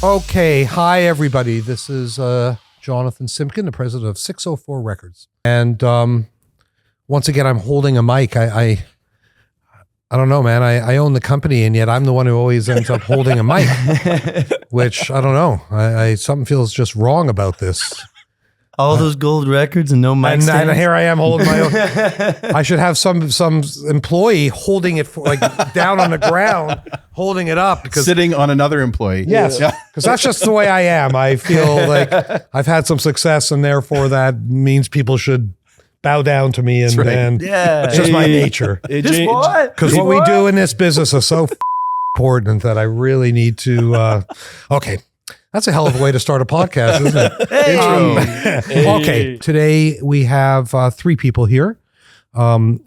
Okay, hi everybody. This is Jonathan Simkin, the president of 604 Records. And once again, I'm holding a mic. I don't know, man. I own the company, and yet I'm the one who always ends up holding a mic, which I don't know. Something feels just wrong about this. All those gold records and no mic stands. And here I am holding my own. I should have some employee holding it down on the ground, holding it up. Because, sitting on another employee. Yes, because that's just the way I am. I feel like I've had some success, and therefore that means people should bow down to me. And it's just my nature. Because what we do in this business is so important that I really need to. Okay. That's a hell of a way to start a podcast, isn't it? Okay, today we have three people here.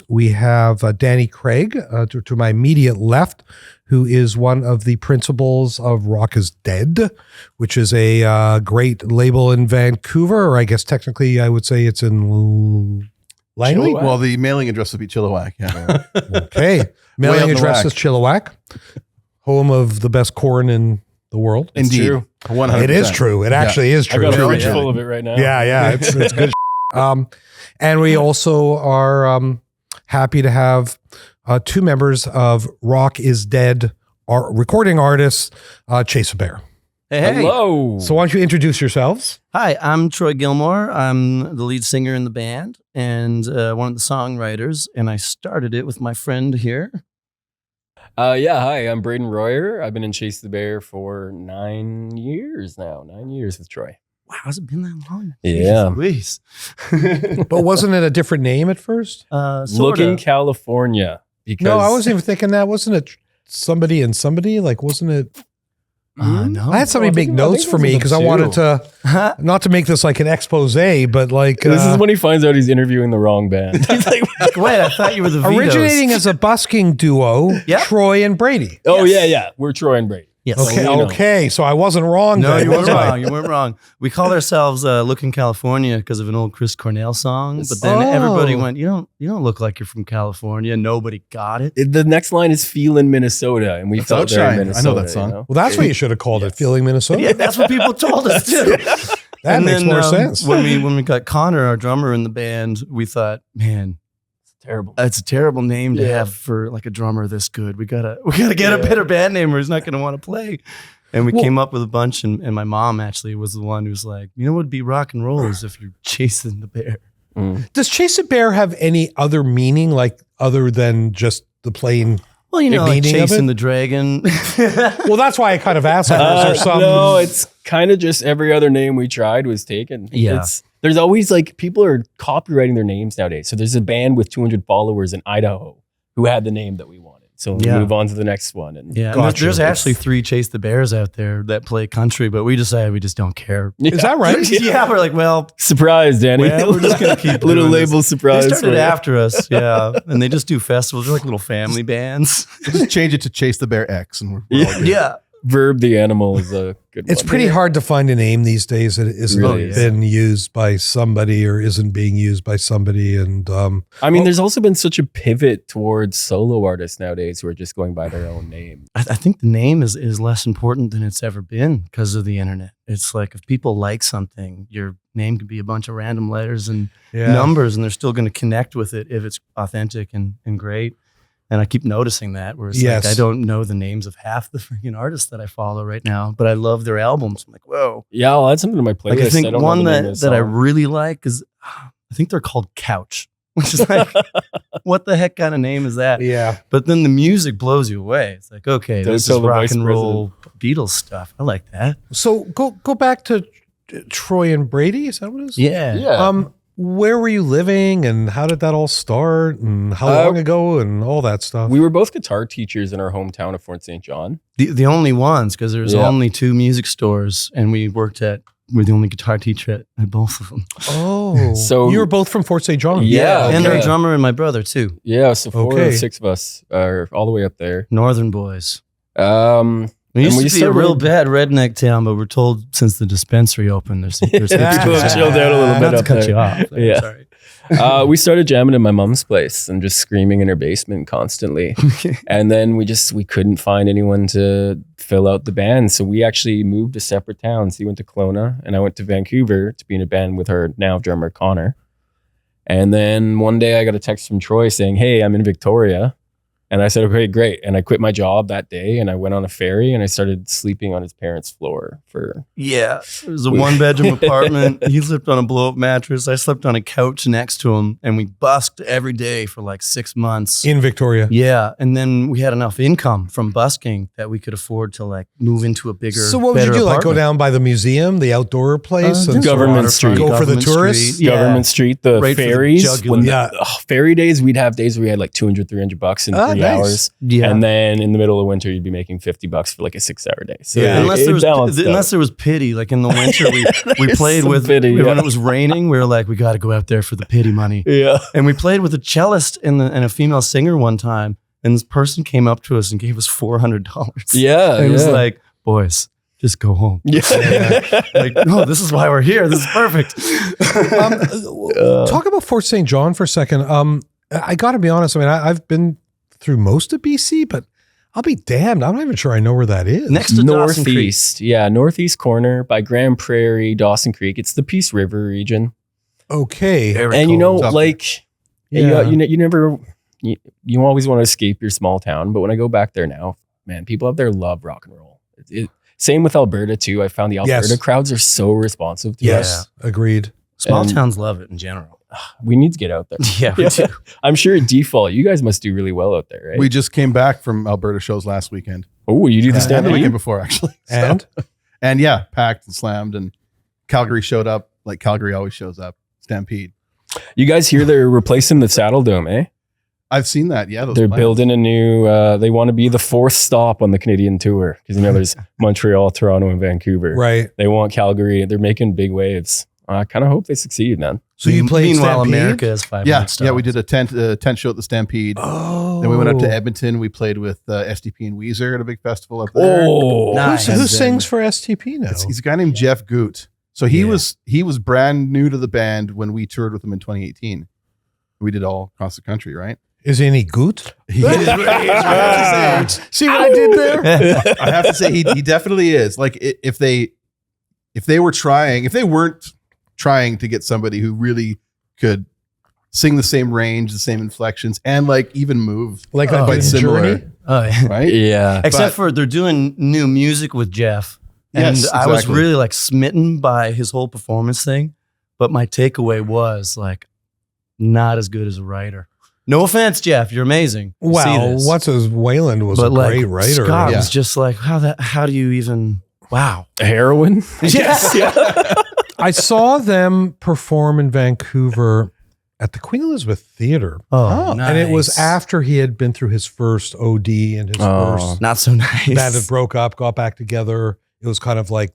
We have Danny Craig to my immediate left, who is one of the principals of Rock is Dead, which is a great label in Vancouver, or I guess technically I would say it's in Langley. Chilliwack. Well, the mailing address would be Chilliwack. Yeah. Okay, mailing address is Chilliwack, home of the best corn in the world. Indeed. 100%. It is true. It actually is true. I got a fridge full of it right now. Yeah. It's good. And we also are happy to have two members of Rock is Dead recording artists, Chase a Bear. Hey. Hello. So why don't you introduce yourselves? Hi, I'm Troy Gilmore. I'm the lead singer in the band and one of the songwriters, and I started it with my friend here. Hi, I'm Braden Royer. I've been in Chase the Bear for 9 years now. 9 years with Troy. Wow, has it been that long? Yeah. Jeez. But wasn't it a different name at first? Looking California. Because No, I wasn't even thinking that. Wasn't it somebody and somebody? Like, wasn't it? No. I had somebody make notes for me because I wanted to, not to make this like an expose, but like. This is when he finds out he's interviewing the wrong band. He's like, wait, I thought you were the Vito's. Originating as a busking duo, Yep. Troy and Brady. oh, yeah. We're Troy and Brady. Yes. Okay. So I wasn't wrong. No, then, you weren't was I? wrong. You weren't wrong. We called ourselves Looking California because of an old Chris Cornell song. But then everybody went, you don't look like you're from California. Nobody got it. The next line is Feelin' Minnesota, and we felt there in Minnesota. I know that song. You know? Well, that's what you should have called it, Feeling Minnesota. Yeah, that's what people told us too. That makes more sense. When we got Connor, our drummer in the band, we thought, man, Terrible. it's a terrible name to have for like a drummer this good. We gotta get a better band name, or he's not gonna want to play. And we came up with a bunch, and my mom actually was the one who's like, you know what would be rock and roll is if you're chasing the bear. Does Chase a Bear have any other meaning, like other than just the plain? Well, you know, like meaning of chasing it? the dragon. Well, that's why I kind of asked. Like, was there some? No, it's kind of just every other name we tried was taken. Yeah. There's always like people are copywriting their names nowadays. So there's a band with 200 followers in Idaho who had the name that we wanted. So we move on to the next one. And Yeah, Gotcha. there's actually 3 Chase the Bears out there that play country, but we decided we just don't care. Is that right? Yeah, we're like, well, surprise, Danny. we're just gonna keep little doing label this. surprise. They started for you. after us, yeah, and they just do festivals. They're like little family bands. We'll just change it to Chase the Bear X, and we're all good. Yeah, Verb the Animal is a good It's one. pretty hard to find a name these days that isn't Really been used by somebody or isn't being used by somebody. And I mean, there's also been such a pivot towards solo artists nowadays who are just going by their own name. I think the name is less important than it's ever been because of the internet. It's like if people like something, your name could be a bunch of random letters and numbers, and they're still going to connect with it if it's authentic and great. And I keep noticing that, where it's like I don't know the names of half the freaking artists that I follow right now, but I love their albums. I'm like, whoa. Yeah, I'll add something to my playlist. Like I think don't one know the name of the that I song. really like is, I think they're called Couch, which is like, what the heck kind of name is that? yeah. But then the music blows you away. It's like, okay, Don't this tell is the rock vice and roll Beatles stuff. I like that. So go back to Troy and Brady. Is that what it is? Yeah. Where were you living, and how did that all start, and how long ago, and all that stuff? We were both guitar teachers in our hometown of Fort St. John. The only ones, because there's only 2 music stores, and we're the only guitar teacher at both of them. Oh, So- you were both from Fort St. John. Yeah. And okay. our drummer and my brother, too. Yeah, so 4 Okay. or 6 of us are all the way up there. Northern boys. We used to be a real bad redneck town, but we're told since the dispensary opened, there's people have chilled out a little bit. Not to up cut there. you off. Yeah. Sorry. We started jamming in my mom's place and just screaming in her basement constantly. And then we couldn't find anyone to fill out the band. So we actually moved to separate towns. He went to Kelowna and I went to Vancouver to be in a band with her now drummer Connor. And then one day I got a text from Troy saying, "Hey, I'm in Victoria." And I said, "Okay, great." And I quit my job that day and I went on a ferry and I started sleeping on his parents' floor for... Yeah. It was a 1-bedroom apartment. He slept on a blow-up mattress. I slept on a couch next to him and we busked every day for like 6 months. In Victoria. Yeah. And then we had enough income from busking that we could afford to like move into a bigger, So what would you do? Like go down by the museum, the outdoor place? and Government Street. Go for the tourists? Yeah. Government Street, the Right for the ferries. jugular. Ferry days, we'd have days where we had like $200-$300 in 3 hours. Yeah. And then in the middle of winter, you'd be making $50 for like a 6-hour day. So Unless there was pity, like in the winter, we played with pity, when it was raining. We were like, we got to go out there for the pity money. Yeah. And we played with a cellist and a female singer one time, and this person came up to us and gave us $400. Yeah, and it was like, boys, just go home. Yeah. Like, no, this is why we're here. This is perfect. Talk about Fort St. John for a second. I got to be honest. I mean, I've been through most of BC, but I'll be damned. I'm not even sure I know where that is. Next to Dawson Creek. Northeast. Yeah, northeast corner by Grand Prairie, Dawson Creek. It's the Peace River region. Okay. And you know, like, Yeah. you always want to escape your small town. But when I go back there now, man, people up there love rock and roll. Same with Alberta too. I found the Alberta crowds are so responsive to us. Agreed. Small towns love it in general. We need to get out there. Yeah, we do. I'm sure at default, you guys must do really well out there, right? We just came back from Alberta shows last weekend. Oh, you do the And the Stampede? weekend before, actually. And yeah, packed and slammed, and Calgary showed up like Calgary always shows up. Stampede. You guys hear they're replacing the Saddle Dome, eh? I've seen that. Yeah, They're building a new. They want to be the 4th stop on the Canadian tour because there's Montreal, Toronto, and Vancouver. Right. They want Calgary. They're making big waves. I kind of hope they succeed, man. So you played Meanwhile, Stampede? America is 500 Yeah, stars. we did a tent show at the Stampede. Oh. Then we went up to Edmonton. We played with STP and Weezer at a big festival up there. Oh, Nice. Who sings for STP now? He's a guy named Jeff Goot. So he was brand new to the band when we toured with him in 2018. We did all across the country, right? Is he any good? He is. I have to say, See what I did there? I have to say he definitely is. Like if they weren't trying to get somebody who really could sing the same range, the same inflections, and like even move Like quite similar, Journey? Oh, yeah. right? yeah. Except for they're doing new music with Jeff. And Yes, I was exactly. really like smitten by his whole performance thing. But my takeaway was like, not as good as a writer. No offense, Jeff. You're amazing. You see Wow. this. What's his Wayland was But a like, great writer. Scott Yeah. was just like, how do you even, wow. Heroin. Yes. I saw them perform in Vancouver at the Queen Elizabeth Theater. Oh, nice. And it was after he had been through his first OD and his first Not so nice. band had broke up, got back together. It was kind of like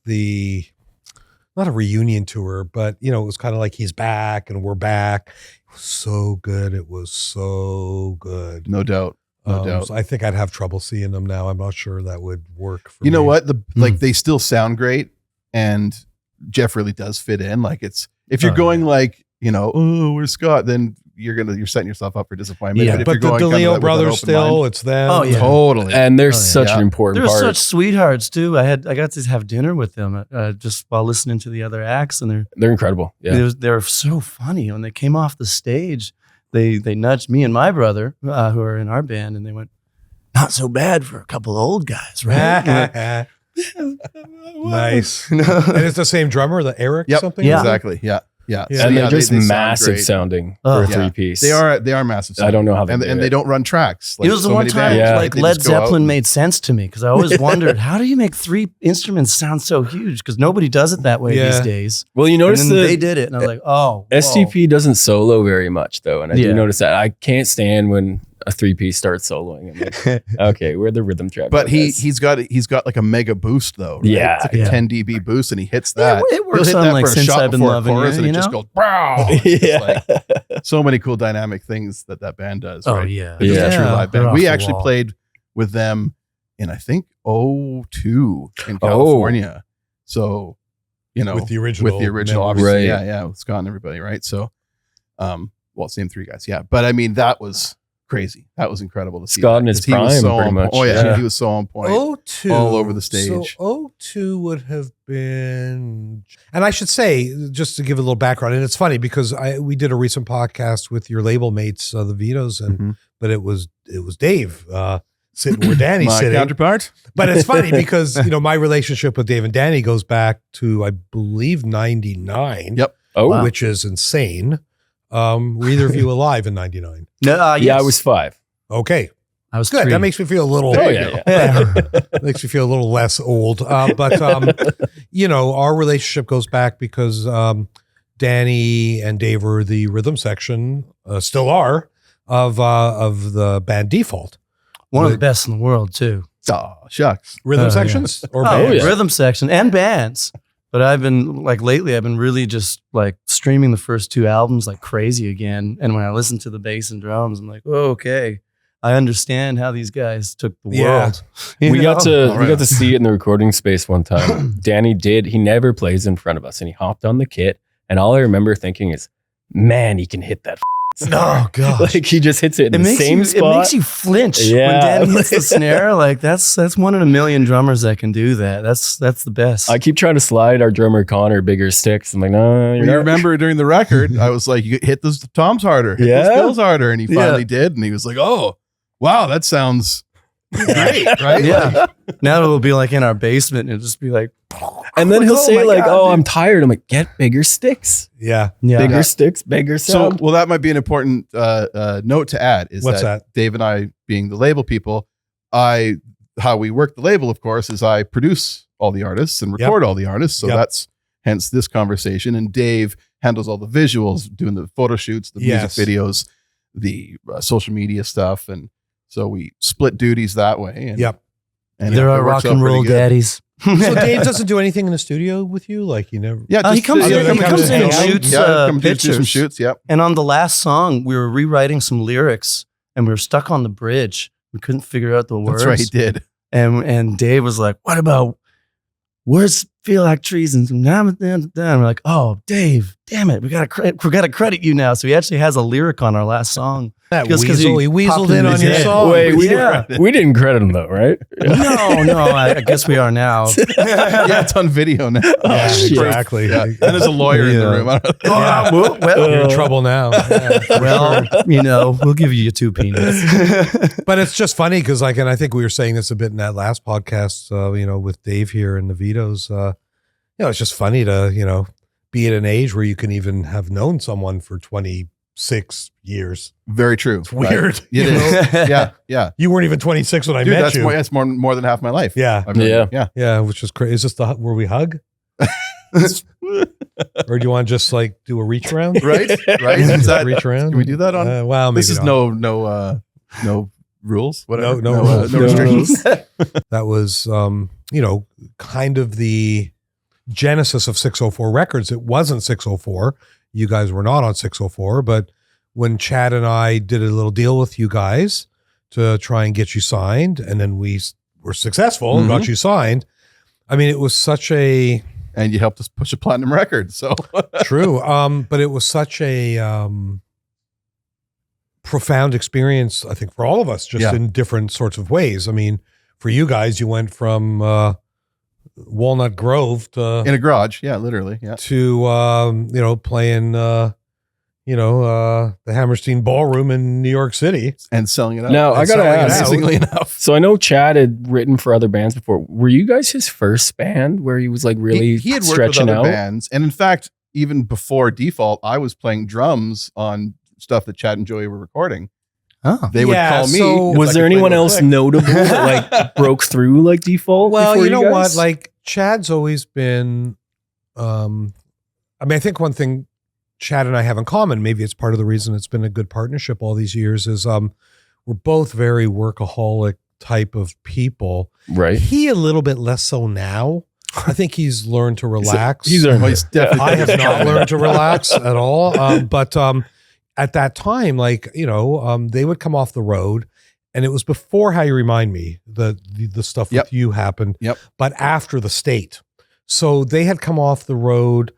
not a reunion tour, but it was kind of like he's back and we're back. It was so good. It was so good. No doubt. No doubt. So I think I'd have trouble seeing them now. I'm not sure that would work for You know me. what? Like they still sound great, and Jeff really does fit in. Like if you're going like, oh, where's Scott? Then you're setting yourself up for disappointment. Yeah, if but you're the going kind of DeLeo with an brothers open still, mind- it's them. Oh, yeah. Totally. And they're Oh, yeah. such an Yeah. important They're part. such sweethearts too. I got to have dinner with them just while listening to the other acts, and They're incredible. Yeah. they're so funny. When they came off the stage, they nudged me and my brother, who are in our band, and they went, "Not so bad for a couple of old guys, right?" Nice. And it's the same drummer, the Eric Yep. something? Yeah. Exactly. Yeah. Yeah. Yeah. So, And yeah, they're just they sound massive great. sounding Oh, for a yeah. 3-piece. They are massive. I don't know how they and do and it. they don't run tracks. It was the so one many time bands. Yeah. like They Led just go out Zeppelin and- made sense to me because I always wondered, how do you make 3 instruments sound so huge? Because nobody does it that way Yeah. these days. Well, you And notice then they did it, and I was like, oh, whoa. STP doesn't solo very much though, and I Yeah. do notice that. I can't stand when a 3-piece starts soloing. I'm like, okay, we're the rhythm track. But guys. he's got like a mega boost though. Right? Yeah. It's like a 10 dB boost, and he hits Yeah, that. it works He'll hit on, that like, for a Since shot I've Been before a Loving chorus, You, and you it just know? goes. Wow. It's Yeah. like so many cool dynamic things that band does. Oh right? yeah, They're just a true Yeah. live They're band. off We the actually wall. played with them in I think 2002 in California. So, with the original, obviously, right. with Scott and everybody, right? So, same three guys, but I mean, that was crazy. That was incredible to see. Scott in his prime, pretty much. Oh yeah, he was so on point. 02, all over the stage. So 02 would have been, and I should say, just to give a little background, and it's funny because we did a recent podcast with your label mates, the Vitos, and but it was Dave sitting where Danny's my sitting, counterpart. But it's funny because my relationship with Dave and Danny goes back to, I believe, 99. Yep. Oh, which is insane. Were either of you alive in 99? No, yes. Yeah, I was 5. Okay. I was good. 3. That makes me feel a little. Oh, yeah. Makes me feel a little less old. But our relationship goes back because Danny and Dave were the rhythm section, still are, of the band Default. One of the best in the world too. Oh, shucks. Rhythm sections or bands? bands? Rhythm section and bands. But I've been lately I've been really just streaming the first 2 albums like crazy again. And when I listen to the bass and drums, I'm like, oh, okay. I understand how these guys took the world. We got to see it in the recording space one time. Danny he never plays in front of us, and he hopped on the kit, and all I remember thinking is, man, he can hit that. Oh gosh! He just hits it in the same spot. It makes you flinch when Danny hits the snare. That's one in a million drummers that can do that. That's the best. I keep trying to slide our drummer Connor bigger sticks. I'm like, no. You remember during the record, I was like, you hit those toms harder, hit those fills harder, and he finally did, and he was like, oh, wow, that sounds great, right? Yeah. Now it'll be like in our basement, and it'll just be like. And then he'll say I'm tired. I'm like, get bigger sticks. Yeah. Bigger sticks, bigger sound. So, that might be an important note to add is What's that? Dave and I, being the label people, how we work the label, of course, is I produce all the artists and record all the artists. So that's hence this conversation. And Dave handles all the visuals, doing the photo shoots, the music videos, the social media stuff. And so we split duties that way. And, and there are rock and roll daddies. So Dave doesn't do anything in the studio with you? Like, you never? Yeah, he comes in and shoots do some shoots. Yep. And on the last song, we were rewriting some lyrics, and we were stuck on the bridge. We couldn't figure out the words. That's right, he did. And Dave was like, "What about words feel like trees?" And we're like, "Oh, Dave, damn it, we gotta credit you now." So he actually has a lyric on our last song. That weasel, he weaseled in on your song. Wait, we didn't credit him though, right? No, I guess we are now. It's on video now. Yeah, exactly. Yeah. And there's a lawyer in the room. Well, you're in trouble now. Well, we'll give you 2 peanuts. But it's just funny because, and I think we were saying this a bit in that last podcast, with Dave here and the Vitos. It's just funny to, be at an age where you can even have known someone for 26 years. Very true. It's weird. Right. It is. Yeah. You weren't even 26 when I met you. That's more than half my life. Yeah. Yeah. Which is crazy. Is this where we hug? Or do you want to just do a reach around? Right. Is that reach around? Can we do that on? Well, maybe this is not. no rules. Whatever. No rules. No restrictions. That was, kind of the genesis of 604 Records. It wasn't 604. You guys were not on 604, but when Chad and I did a little deal with you guys to try and get you signed, and then we were successful and got you signed. I mean, it was such a... And you helped us push a platinum record, so... True. But it was such a profound experience, I think, for all of us, just in different sorts of ways. I mean, for you guys, you went from... Walnut Grove to in a garage, literally, to playing the Hammerstein Ballroom in New York City and selling it out. Now I gotta ask, amazingly enough. So I know Chad had written for other bands before. Were you guys his first band where he was really he had worked stretching with other out bands, and in fact, even before Default, I was playing drums on stuff that Chad and Joey were recording. Oh. They would call me. So was there anyone else notable that broke through like Default? Well, you know guys? what? Chad's always been. I think one thing Chad and I have in common, maybe it's part of the reason it's been a good partnership all these years, is we're both very workaholic type of people. Right. He a little bit less so now. I think he's learned to relax. He's definitely. I have not learned to relax at all. But at that time, they would come off the road, and it was before How You Remind Me, the stuff with you happened, but after The State. So they had come off the road,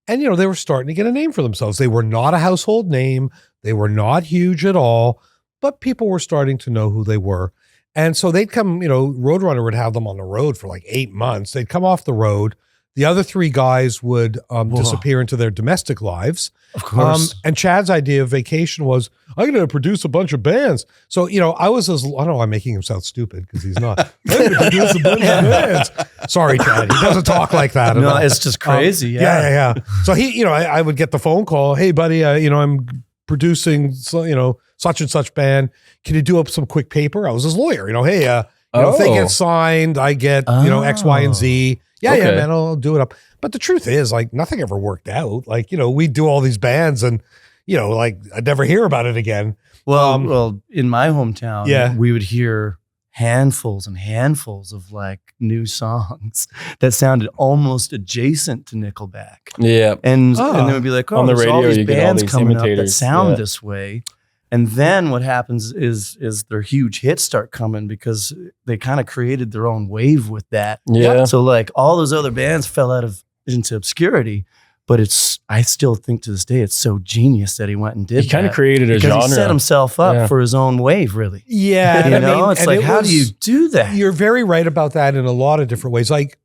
and they were starting to get a name for themselves. They were not a household name. They were not huge at all, but people were starting to know who they were. And so they'd come, Roadrunner would have them on the road for like 8 months. They'd come off the road. The other 3 guys would disappear into their domestic lives. Of course. And Chad's idea of vacation was, I'm going to produce a bunch of bands. So, I was I don't know, I'm making him sound stupid because he's not. I'm going to produce a bunch of bands. Sorry, Chad. He doesn't talk like that. No, it's just crazy. Yeah. So I would get the phone call. Hey, buddy, I'm producing, such and such band. Can you do up some quick paper? I was his lawyer. Hey, if they get signed, I get, X, Y, and Z. Yeah, man, I'll do it up. But the truth is, like, nothing ever worked out. Like, we do all these bands and, I'd never hear about it again. Well, in my hometown, we would hear handfuls and handfuls of like new songs that sounded almost adjacent to Nickelback. Yeah. And then we'd be like, on the radio, all these you get all bands these coming up that imitators. sound this way. And then what happens is their huge hits start coming because they kind of created their own wave with that. Yeah. So like all those other bands fell out of into obscurity, but I still think to this day it's so genius that he went and did. He kind of created a genre. He set himself up for his own wave, really. Yeah, it's like, how do you do that? You're very right about that in a lot of different ways. Like,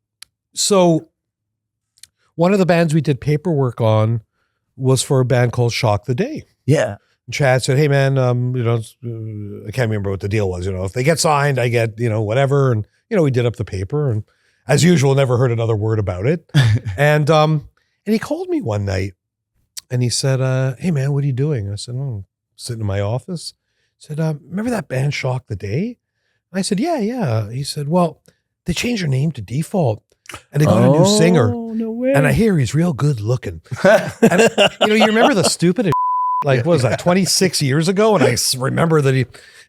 so one of the bands we did paperwork on was for a band called Shock the Day. Yeah. Chad said, hey man, I can't remember what the deal was. If they get signed, I get, whatever. And, we did up the paper and as usual, never heard another word about it. And he called me one night and he said, hey man, what are you doing? I said, I'm sitting in my office. He said, remember that band Shock the Day? I said, yeah. He said, well, they changed their name to Default and they got a new singer. No way. And I hear he's real good looking. And, you remember the stupidest like, what was that, 26 years ago? And I remember that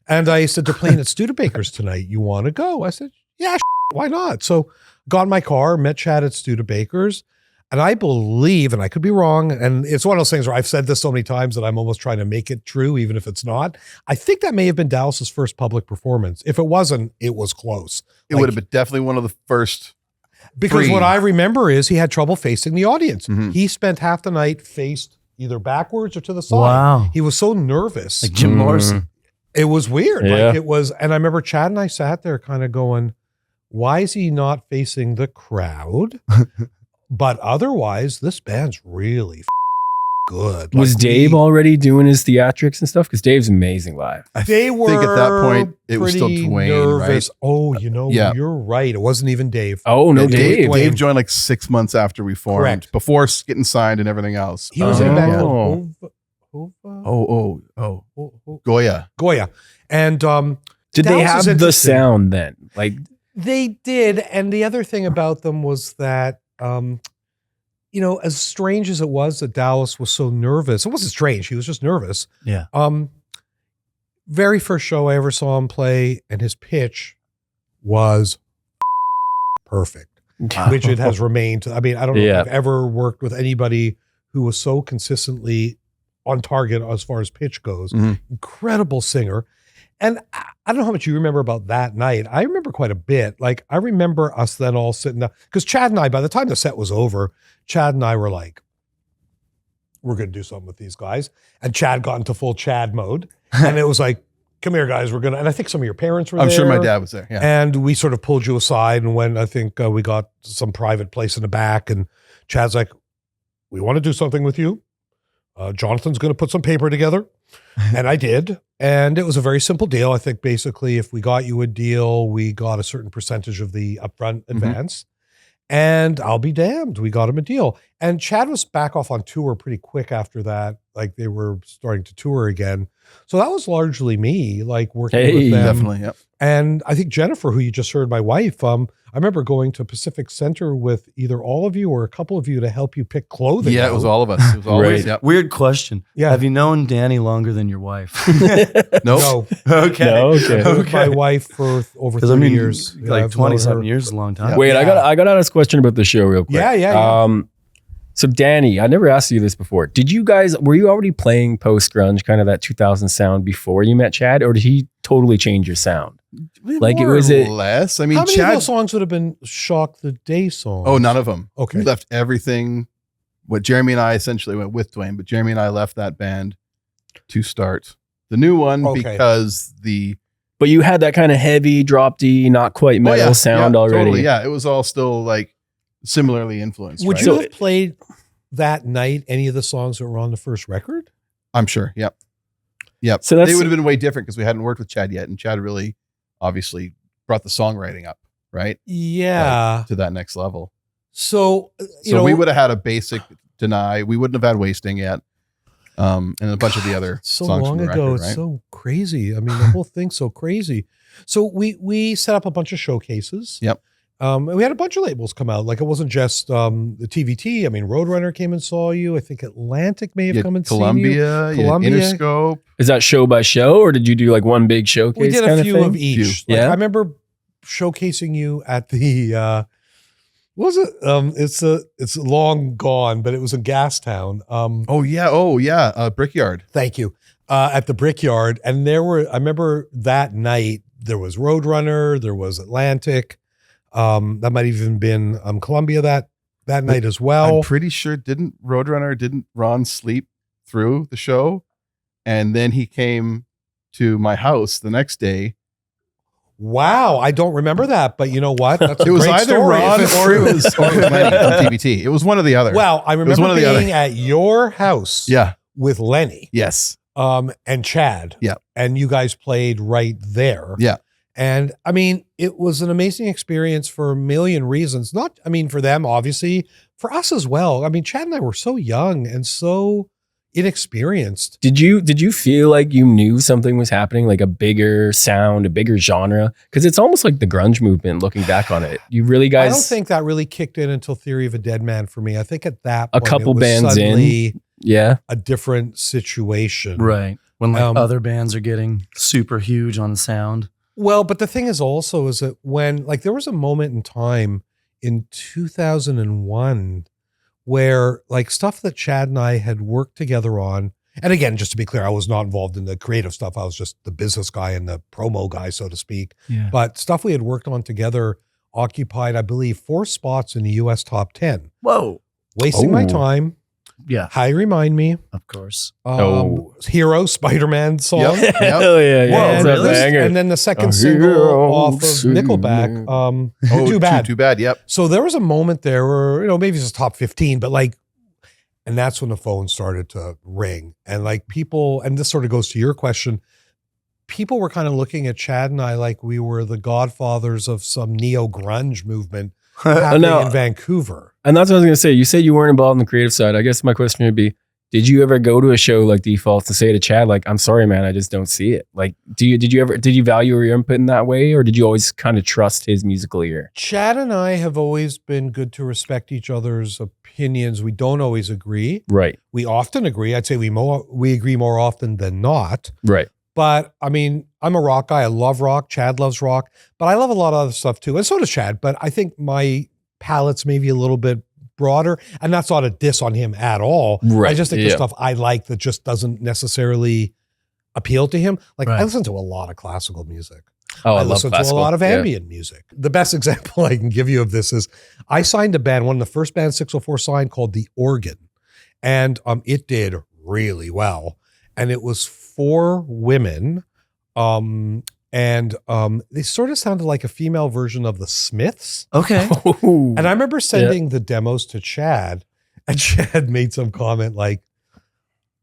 I said, they're playing at Studebaker's tonight. You want to go? I said, yeah, why not? So got in my car, met Chad at Studebaker's. And I believe, and I could be wrong, and it's one of those things where I've said this so many times that I'm almost trying to make it true, even if it's not. I think that may have been Dallas's first public performance. If it wasn't, it was close. It would have been definitely one of the first. Because what I remember is he had trouble facing the audience. Mm-hmm. He spent half the night faced either backwards or to the side. Wow. He was so nervous. Like Jim Morrison. It was weird. Yeah. Like it was, and I remember Chad and I sat there kind of going, why is he not facing the crowd? But otherwise, this band's really good. Was Dave already doing his theatrics and stuff? Because Dave's amazing live. I think at that point, it was still Dwayne, nervous. right? Oh, you're right. It wasn't even Dave. Oh, no, Dave. Dave joined like 6 months after we formed. Correct. Before getting signed and everything else. He was in a band called Goya. And did they Dallas have the sound then? Like they did. And the other thing about them was that as strange as it was that Dallas was so nervous, it wasn't strange. He was just nervous. Yeah. Very first show I ever saw him play, and his pitch was perfect, which it has remained. I mean, I don't know if I've ever worked with anybody who was so consistently on target as far as pitch goes. Mm-hmm. Incredible singer. And I don't know how much you remember about that night. I remember quite a bit. Like, I remember us then all sitting down, because Chad and I, by the time the set was over, Chad and I were like, we're going to do something with these guys. And Chad got into full Chad mode. And it was like, come here, guys, we're going to, and I think some of your parents were there. I'm sure my dad was there, yeah. And we sort of pulled you aside and went, I think we got some private place in the back. And Chad's like, we want to do something with you. Jonathan's going to put some paper together. And I did. And it was a very simple deal. I think basically if we got you a deal, we got a certain percentage of the upfront advance. And I'll be damned, we got him a deal. And Chad was back off on tour pretty quick after that. Like they were starting to tour again. So that was largely me, like working with them. Definitely, yep. And I think Jennifer, who you just heard, my wife, I remember going to Pacific Center with either all of you or a couple of you to help you pick clothing. Yeah, it was all of us. It was all of us. Yep. Weird question. Yeah. Have you known Danny longer than your wife? Nope. No. Okay. No, okay. With my wife for over 30 years. Like 20-something years is a long time. Yeah. Wait, I got to ask a question about the show real quick. Yeah. So Danny, I never asked you this before. Were you already playing post-grunge, kind of that 2000 sound before you met Chad, or did he totally change your sound. Like More it was or less. I mean, How many Chad, of those songs would have been Shock the Day songs? Oh, none of them. Okay. We left everything. What Jeremy and I essentially went with Dwayne, but Jeremy and I left that band to start the new one because But you had that kind of heavy, drop D, not quite metal sound already. Totally, yeah, it was all still like similarly influenced. Would right? you have played that night any of the songs that were on the first record? I'm sure. Yep. So they would have been way different because we hadn't worked with Chad yet, and Chad really obviously brought the songwriting up, right? Yeah. Like, to that next level. So we would have had a basic Deny. We wouldn't have had Wasting yet. And a bunch of the other so songs long from the ago, record, it's right? so crazy. I mean, the whole thing's so crazy. So we set up a bunch of showcases. Yep. And we had a bunch of labels come out. Like it wasn't just the TVT. I mean, Roadrunner came and saw you. I think Atlantic may have come and seen you. Columbia, Interscope. Is that show by show, or did you do like one big showcase? We did a few of each. Few. Like, Yeah. I remember showcasing you at the what was it? It's long gone, but it was in Gastown. Brickyard. Thank you. At the Brickyard. And I remember that night there was Roadrunner, there was Atlantic. That might have even been Columbia that night as well. I'm pretty sure didn't Ron sleep through the show? And then he came to my house the next day. Wow, I don't remember that, but you know what? That's It was either Ron or it was Lenny on TBT. It was one or the other. Well, I remember being at your house with Lenny. Yes. And Chad. Yeah. And you guys played right there. Yeah. And I mean, it was an amazing experience for a million reasons. Not, I mean, for them, obviously, for us as well. I mean, Chad and I were so young and so inexperienced. Did you feel like you knew something was happening, like a bigger sound, a bigger genre? Because it's almost like the grunge movement. Looking back on it, you really guys. I don't think that really kicked in until Theory of a Dead Man for me. I think at that point, a couple it was bands in, a different situation, right? When like other bands are getting super huge on sound. Well, but the thing is also is that when like there was a moment in time in 2001 where like stuff that Chad and I had worked together on, and again, just to be clear, I was not involved in the creative stuff. I was just the business guy and the promo guy, so to speak. Yeah. But stuff we had worked on together occupied, I believe, 4 spots in the US top 10. Whoa. Wasting My Time. Yeah. How You Remind Me. Of course. Hero, Spider-Man song. Yep. Hell yeah. And, Really? and then the second single off of Nickelback, Too Bad. Too Bad, yep. So there was a moment there where, maybe it's top 15, but like, and that's when the phone started to ring. And like people, and this sort of goes to your question, people were kind of looking at Chad and I like we were the godfathers of some neo-grunge movement happening in Vancouver. And that's what I was going to say. You said you weren't involved in the creative side. I guess my question would be, did you ever go to a show like Defaults to say to Chad, like, I'm sorry, man, I just don't see it? Like, did you value your input in that way, or did you always kind of trust his musical ear? Chad and I have always been good to respect each other's opinions. We don't always agree. Right. We often agree. I'd say we agree more often than not. Right. But I mean, I'm a rock guy. I love rock. Chad loves rock, but I love a lot of other stuff too. And so does Chad. But I think my palate's maybe a little bit broader, and that's not a diss on him at all. Right. I just think the stuff I like that just doesn't necessarily appeal to him. Like I listen to a lot of classical music. Oh, I listen love to a lot of ambient music. The best example I can give you of this is I signed a band, one of the first bands 604 signed, called The Organ. And it did really well. And it was 4 women. And they sort of sounded like a female version of the Smiths. Okay. And I remember sending the demos to Chad, and Chad made some comment like,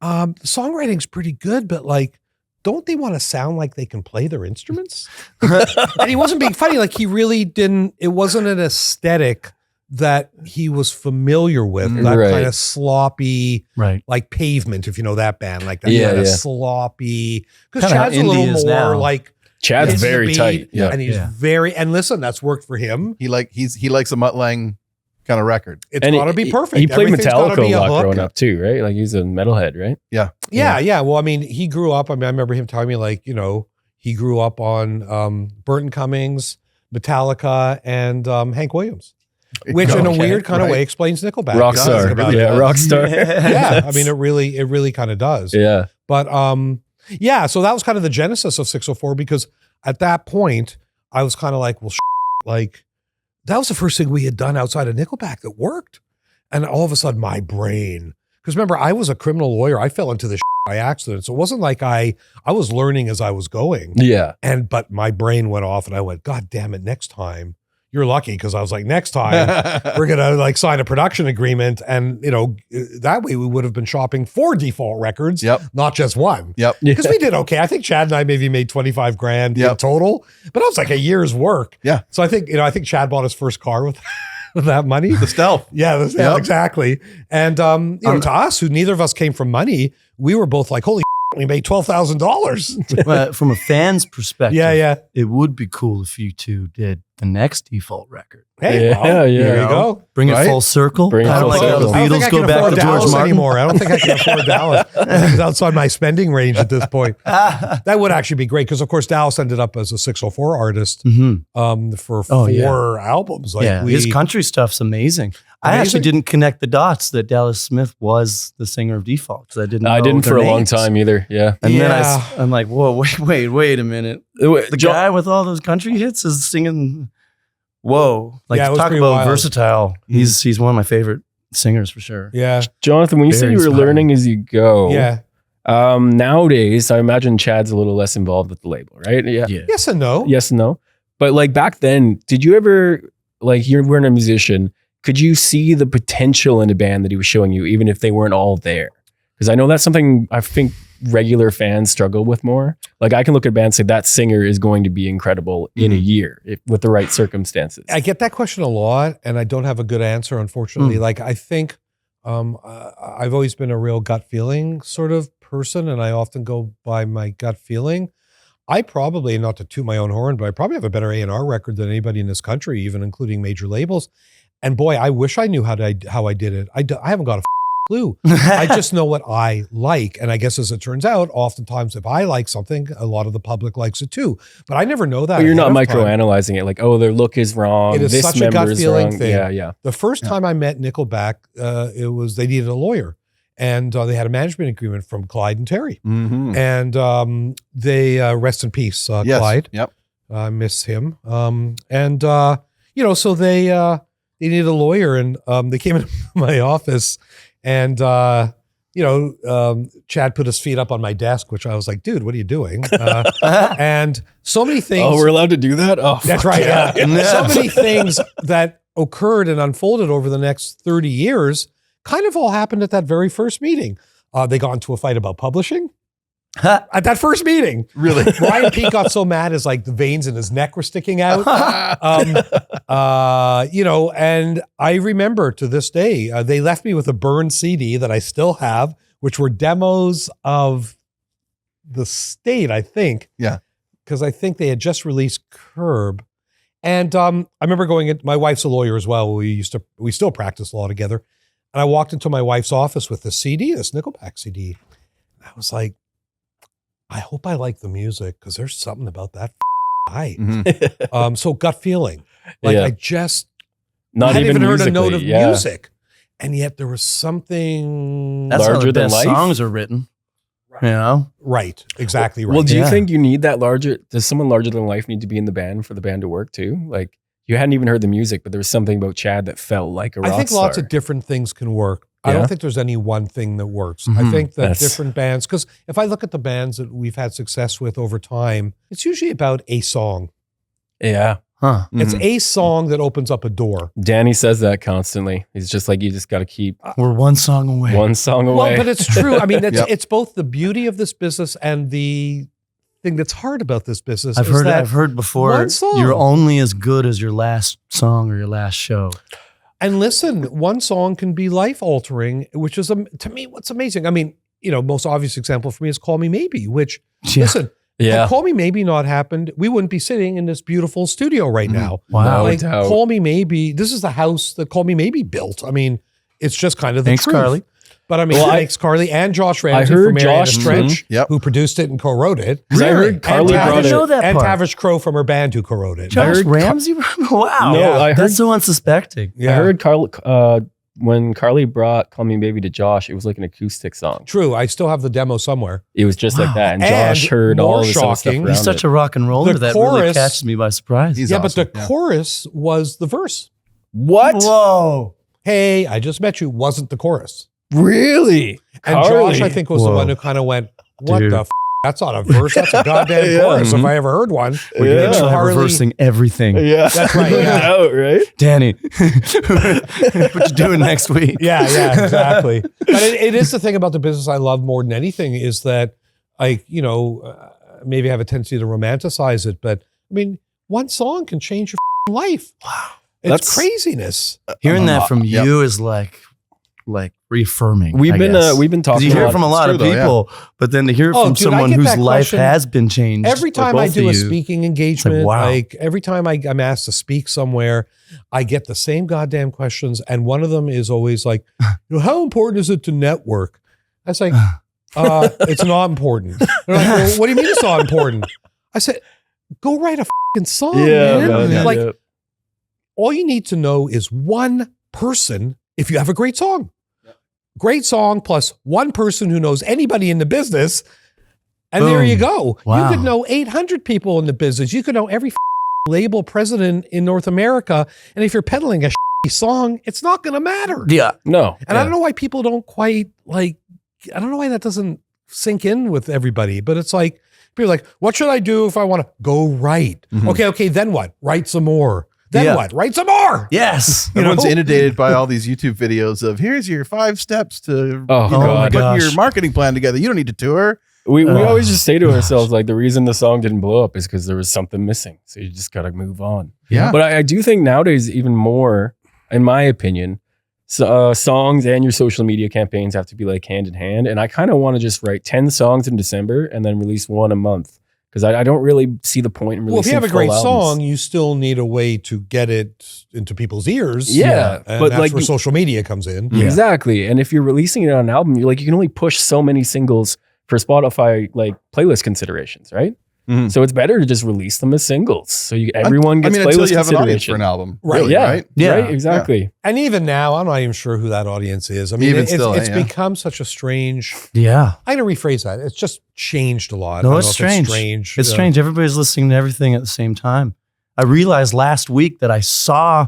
the songwriting's pretty good, but like, don't they want to sound like they can play their instruments? And he wasn't being funny. Like he really didn't, it wasn't an aesthetic that he was familiar with, that kind of sloppy, like Pavement, if you know that band, like that kind of sloppy, because Chad's a little more like, Chad's very tight. Yeah. And he's very, and listen, that's worked for him. He likes a Mutt Lange kind of record. It's got to be perfect. He played Metallica a lot growing up too, right? Like he's a metalhead, right? Yeah. Yeah. Well, I mean, he grew up, I remember him telling me like, he grew up on Burton Cummings, Metallica, and Hank Williams. Which in a weird kind of way explains Nickelback. Rockstar. Really Rockstar. Yeah. I mean, it really kind of does. Yeah. But Yeah, so that was kind of the genesis of 604 because at that point I was kind of like, well, like that was the first thing we had done outside of Nickelback that worked. And all of a sudden my brain, because remember, I was a criminal lawyer. I fell into this by accident. So it wasn't like I was learning as I was going. Yeah. But my brain went off and I went, God damn it, next time. You're lucky because I was like, next time we're going to like sign a production agreement. And, you know, that way we would have been shopping 4 default records, not just one. Because we did okay. I think Chad and I maybe made 25 grand in total, but that was like a year's work. Yeah. So I think Chad bought his first car with that money. The Stealth. Yeah, exactly. And, you know, to us, who neither of us came from money, we were both like, holy we made $12,000. Well, from a fan's perspective, it would be cool if you two did the next default record. Hey, there you go. Bring it full circle. Bring it full circle. The Beatles go back to Dallas George Martin anymore. I don't think I can afford Dallas. It's outside my spending range at this point. That would actually be great because, of course, Dallas ended up as a 604 artist for 4 albums. Like his country stuff's amazing. I actually didn't connect the dots that Dallas Smith was the singer of Default because I didn't. I didn't for a long time either. Yeah, and then I'm like, whoa, wait a minute. The guy with all those country hits is singing. Whoa, like talk about wild. Versatile. He's one of my favorite singers for sure. Yeah, Jonathan, when you said you were learning as you go, nowadays I imagine Chad's a little less involved with the label, right? Yeah. Yes and no. Yes and no. But like back then, did you ever like you weren't a musician? Could you see the potential in a band that he was showing you, even if they weren't all there? Because I know that's something I think regular fans struggle with more. Like I can look at a band and say that singer is going to be incredible in a year with the right circumstances. I get that question a lot and I don't have a good answer, unfortunately. Like I think I've always been a real gut feeling sort of person and I often go by my gut feeling. I probably, not to toot my own horn, but I probably have a better A&R record than anybody in this country, even including major labels. And boy, I wish I knew how I did it. I haven't got a clue. I just know what I like. And I guess as it turns out, oftentimes if I like something, a lot of the public likes it too. But I never know that. But you're not microanalyzing it like, oh, their look is wrong. It is this such a gut feeling thing. Yeah. The first time I met Nickelback, they needed a lawyer. And they had a management agreement from Clyde and Terry. And they, rest in peace, Clyde. Yep. I miss him. So they needed a lawyer and they came into my office and, Chad put his feet up on my desk, which I was like, dude, what are you doing? And so many things. Oh, we're allowed to do that? Oh, that's right. Yeah. So many things that occurred and unfolded over the next 30 years kind of all happened at that very first meeting. They got into a fight about publishing. At that first meeting. Really? Ryan Peake got so mad as like the veins in his neck were sticking out. And I remember to this day, they left me with a burned CD that I still have, which were demos of The State, I think. Yeah. Because I think they had just released Curb. And I remember my wife's a lawyer as well. We still practice law together. And I walked into my wife's office with this CD, this Nickelback CD. I was like, I hope I like the music because there's something about that hype. So gut feeling. Like I just hadn't even heard a note of music. And yet there was something that's larger how the than best life. Songs are written. Right. You know? Right. Exactly right. Well, do you think you need that does someone larger than life need to be in the band for the band to work too? Like you hadn't even heard the music, but there was something about Chad that felt like a rock star. I think lots of different things can work. I don't think there's any one thing that works. I think that different bands, because if I look at the bands that we've had success with over time, it's usually about a song. Yeah. Huh. It's a song that opens up a door. Danny says that constantly. He's just like, you just got to keep. We're one song away. One song away. Well, but it's true. I mean, it's both the beauty of this business and the thing that's hard about this business. I've heard before, you're only as good as your last song or your last show. And listen, one song can be life-altering, which is, to me, what's amazing. I mean, most obvious example for me is Call Me Maybe, which, listen, had Call Me Maybe not happened, we wouldn't be sitting in this beautiful studio right now. Wow. Like, Call Me Maybe, this is the house that Call Me Maybe built. I mean, it's just kind of the truth. Thanks, Carly. But I mean, thanks Carly and Josh Ramsey from Mariana Trench, who produced it and co-wrote it. Really? I heard Carly brought it. And Tavish Crow from her band who co-wrote it. Josh Ramsey? Wow. No, I heard, that's so unsuspecting. Yeah. I heard when Carly brought Call Me Baby to Josh, it was like an acoustic song. True. I still have the demo somewhere. It was just like that. And Josh And heard more all this other stuff shocking, around He's such it. a rock and roller The that really chorus- catches me by surprise. He's Yeah, awesome. but the chorus was the verse. What? Whoa. Hey, I just met you wasn't the chorus. Really? And Carly. Josh, I think, was the Whoa. one who kind of went, what Dude. the f***? That's not a verse. That's a goddamn Yeah. chorus if I ever heard one. We Yeah. can try Harley- reversing everything. Yeah. That's right, yeah. Out, right? Danny, what you doing next week? Yeah, exactly. But it is the thing about the business I love more than anything is that I, maybe I have a tendency to romanticize it, but I mean, one song can change your f***ing life. Wow. It's That's- craziness. Hearing that from Yep. you is like reaffirming. We've I been guess. talking You hear about it from a lot of true, though, people, but then to hear it Oh, from dude, I someone get whose that life question has been changed. Every like time I both do a of you. speaking engagement, wow. like every time I'm asked to speak somewhere, I get the same goddamn questions. And one of them is always like, how important is it to network? I was like, it's not important. They're like, well, what do you mean it's not important? I said, go write a fucking song, man. man, Like, yeah. all you need to know is one person if you have a great song. Great song plus one person who knows anybody in the business. And there you go. Wow. You could know 800 people in the business. You could know every label president in North America. And if you're peddling a song, it's not going to matter. Yeah. No. And I don't know why people don't quite I don't know why that doesn't sink in with everybody, but it's like, people are like, what should I do if I want to go write? Okay, then what? Write some more. Then what? Write some more. Yes. Everyone's inundated by all these YouTube videos of here's your 5 steps to Oh, God. put your marketing plan together. You don't need to tour. We always just say to ourselves, like, the reason the song didn't blow up is because there was something missing. So you just got to move on. Yeah. But I do think nowadays, even more, in my opinion, songs and your social media campaigns have to be like hand in hand. And I kind of want to just write 10 songs in December and then release one a month. Because I don't really see the point in releasing Well, if you have a full great albums. song, you still need a way to get it into people's ears. Yeah, And but that's like where social media comes in. Exactly. And if you're releasing it on an album, you can only push so many singles for Spotify like playlist considerations, right? Mhm. So it's better to just release them as singles, so everyone gets until playlist you have an audience for consideration. an album. Right. Really, Yeah, right? Yeah. right, exactly. And even now, I'm not even sure who that audience is. I mean, Even it's still, it's yeah. become such a strange. Yeah. I'm going to rephrase that. It's just changed a lot. No, I don't it's know if strange. strange. It's strange. Everybody's listening to everything at the same time. I realized last week that I saw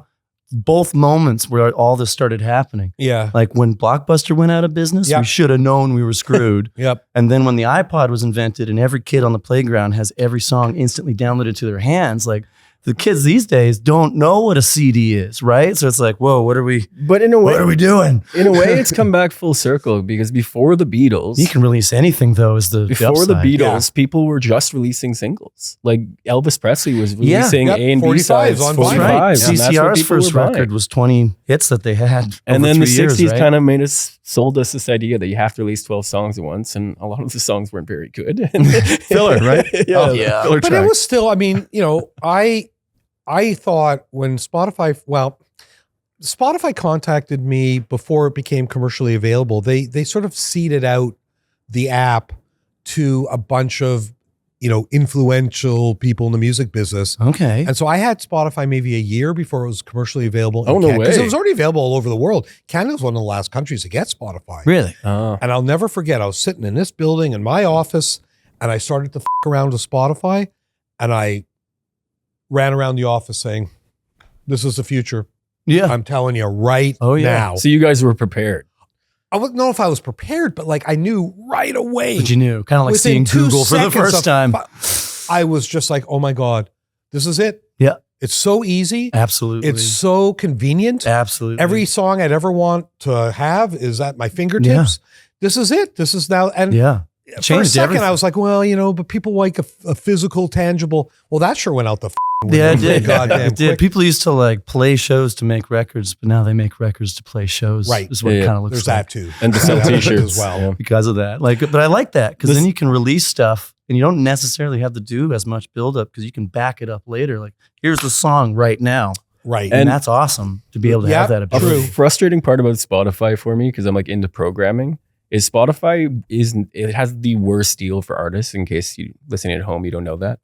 both moments where all this started happening. Yeah. Like when Blockbuster went out of business, Yep. we should have known we were screwed. Yep. And then when the iPod was invented and every kid on the playground has every song instantly downloaded to their hands, like the kids these days don't know what a CD is, right? So it's like, whoa, what are we But in a way, doing? in a way, it's come back full circle because before the Beatles, You can release anything though, is the before the upside. Beatles, people were just releasing singles. Like Elvis Presley was Yeah. releasing Yep. A and B 45s sides, on vinyl. 45s. Right. and that's what CCR's people first were buying. record was 20 hits that they had. And over then the 3 years, 60s right? kind of sold us this idea that you have to release 12 songs at once. And a lot of the songs weren't very good. Filler, right? Yeah. Oh, Yeah. filler But track. it was still, I mean, I thought when Spotify contacted me before it became commercially available, they sort of seeded out the app to a bunch of, influential people in the music business. Okay. And so I had Spotify maybe a year before it was commercially available. Oh, no Because way. it was already available all over the world. Canada was one of the last countries to get Spotify. Really? Oh. And I'll never forget, I was sitting in this building in my office and I started to around with Spotify and I ran around the office saying, this is the future. Yeah. I'm telling you right Oh, yeah. now. So you guys were prepared. I wouldn't know if I was prepared, but I knew right away. But you knew, kind of like Within seeing 2 Google for the seconds first of- time. I was just like, oh my God, this is it. Yeah. It's so easy. Absolutely. It's so convenient. Absolutely. Every song I'd ever want to have is at my fingertips. This is it. This is now. And Yeah. for a Changed second, everything. I was like, well, but people like a physical, tangible. Well, that sure went out the window. Yeah, it did. Goddamn It did. quick. People used to play shows to make records, but now they make records to play shows. Right. Is what Yeah, it kind of looks There's like that too. And to sell That t-shirts as well. Yeah. because of that. But I like that because then you can release stuff and you don't necessarily have to do as much build up because you can back it up later. Like, here's the song right now. Right. And And- that's awesome to be able to Yeah, have that A ability. True. frustrating part about Spotify for me, because I'm into programming, is Spotify it has the worst deal for artists. In case you listening at home, you don't know that.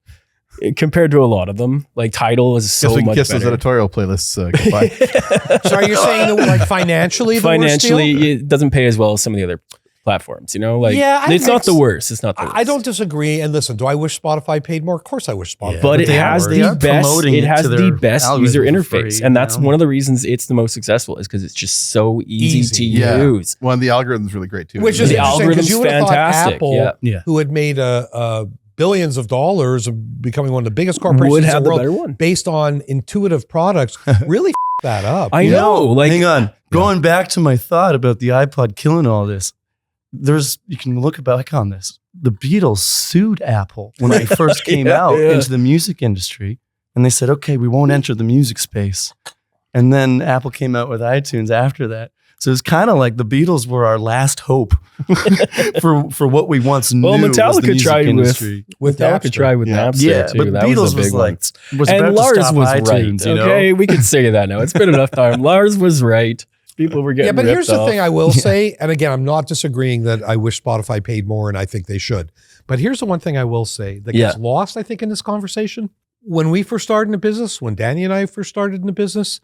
compared to a lot of them. Like Tidal is so Guess we can much kiss better. those editorial playlists goodbye. So are you saying that, like, financially, it doesn't pay as well as some of the other platforms, you know? Like, Yeah, it's not the worst. It's not the worst. I don't disagree. And listen, do I wish Spotify paid more? Of course I wish Spotify. But it they has are the best. promoting It it has to the their best algorithm user for interface, free, and that's you know? one of the reasons it's the most successful. Is because it's just so easy to Yeah. use. Well, and the algorithm's really great too. Which is The interesting, 'cause algorithm's you would have thought fantastic. Apple, Yeah. who had made billions of dollars of becoming one of the biggest corporations Would in have the the world better one. based on intuitive products, really that up. I know. Like, hang on. Going back to my thought about the iPod killing all this, you can look back on this. The Beatles sued Apple when they first came out into the music industry, and they said, okay, we won't enter the music space. And then Apple came out with iTunes after that. So it's kind of like the Beatles were our last hope for what we once knew. Well, was the Metallica music tried industry. with Metallica Napster. tried with Yeah. Napster Yeah, too. but That Beatles was a big was like one. was And about Lars to stop was iTunes, right. you know? Okay, we could say that now. It's been enough time. Lars was right. People were getting Yeah, but ripped here's the off. thing I will say, and again, I'm not disagreeing that I wish Spotify paid more, and I think they should. But here's the one thing I will say that gets lost, I think, in this conversation. When we first started in the business, when Danny and I first started in the business,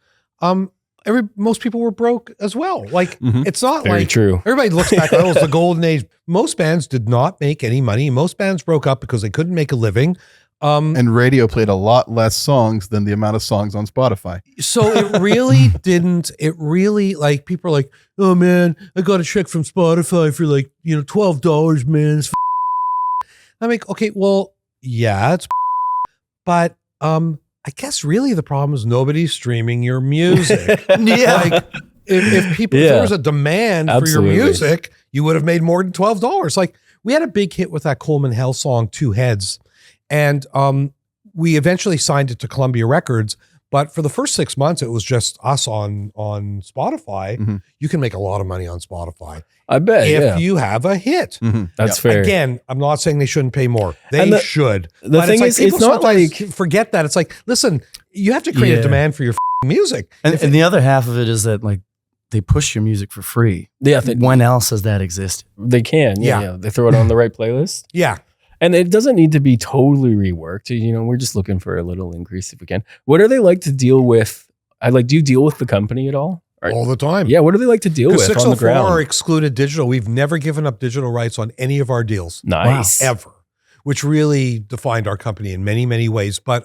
most people were broke as well. Like, it's not Very like true. everybody looks back, oh, it was the golden age. Most bands did not make any money. Most bands broke up because they couldn't make a living. And radio played a lot less songs than the amount of songs on Spotify. So it really didn't, like, people are like, oh man, I got a check from Spotify for like, $12, man. It's I'm like, okay, well, yeah, it's but I guess really the problem is nobody's streaming your music. Like if people, if there was a demand Absolutely. for your music, you would have made more than $12. Like, we had a big hit with that Coleman Hell song, Two Heads. And we eventually signed it to Columbia Records. But for the first 6 months, it was just us on Spotify. You can make a lot of money on Spotify. I bet. If you have a hit. That's fair. Again, I'm not saying they shouldn't pay more. They should. The But thing is, it's people not like sometimes forget that. It's like, listen, you have to create a demand for your music. And the other half of it is that, like, they push your music for free. When else has that existed? they can. Yeah. They throw it on the right playlist. Yeah. And it doesn't need to be totally reworked. We're just looking for a little increase if we can. What do they like to deal with? Do you deal with the company at all? All the time. Yeah. What do they like to deal with on the 604 ground? excluded digital. We've never given up digital rights on any of our deals. Nice. Ever. Which really defined our company in many, many ways. But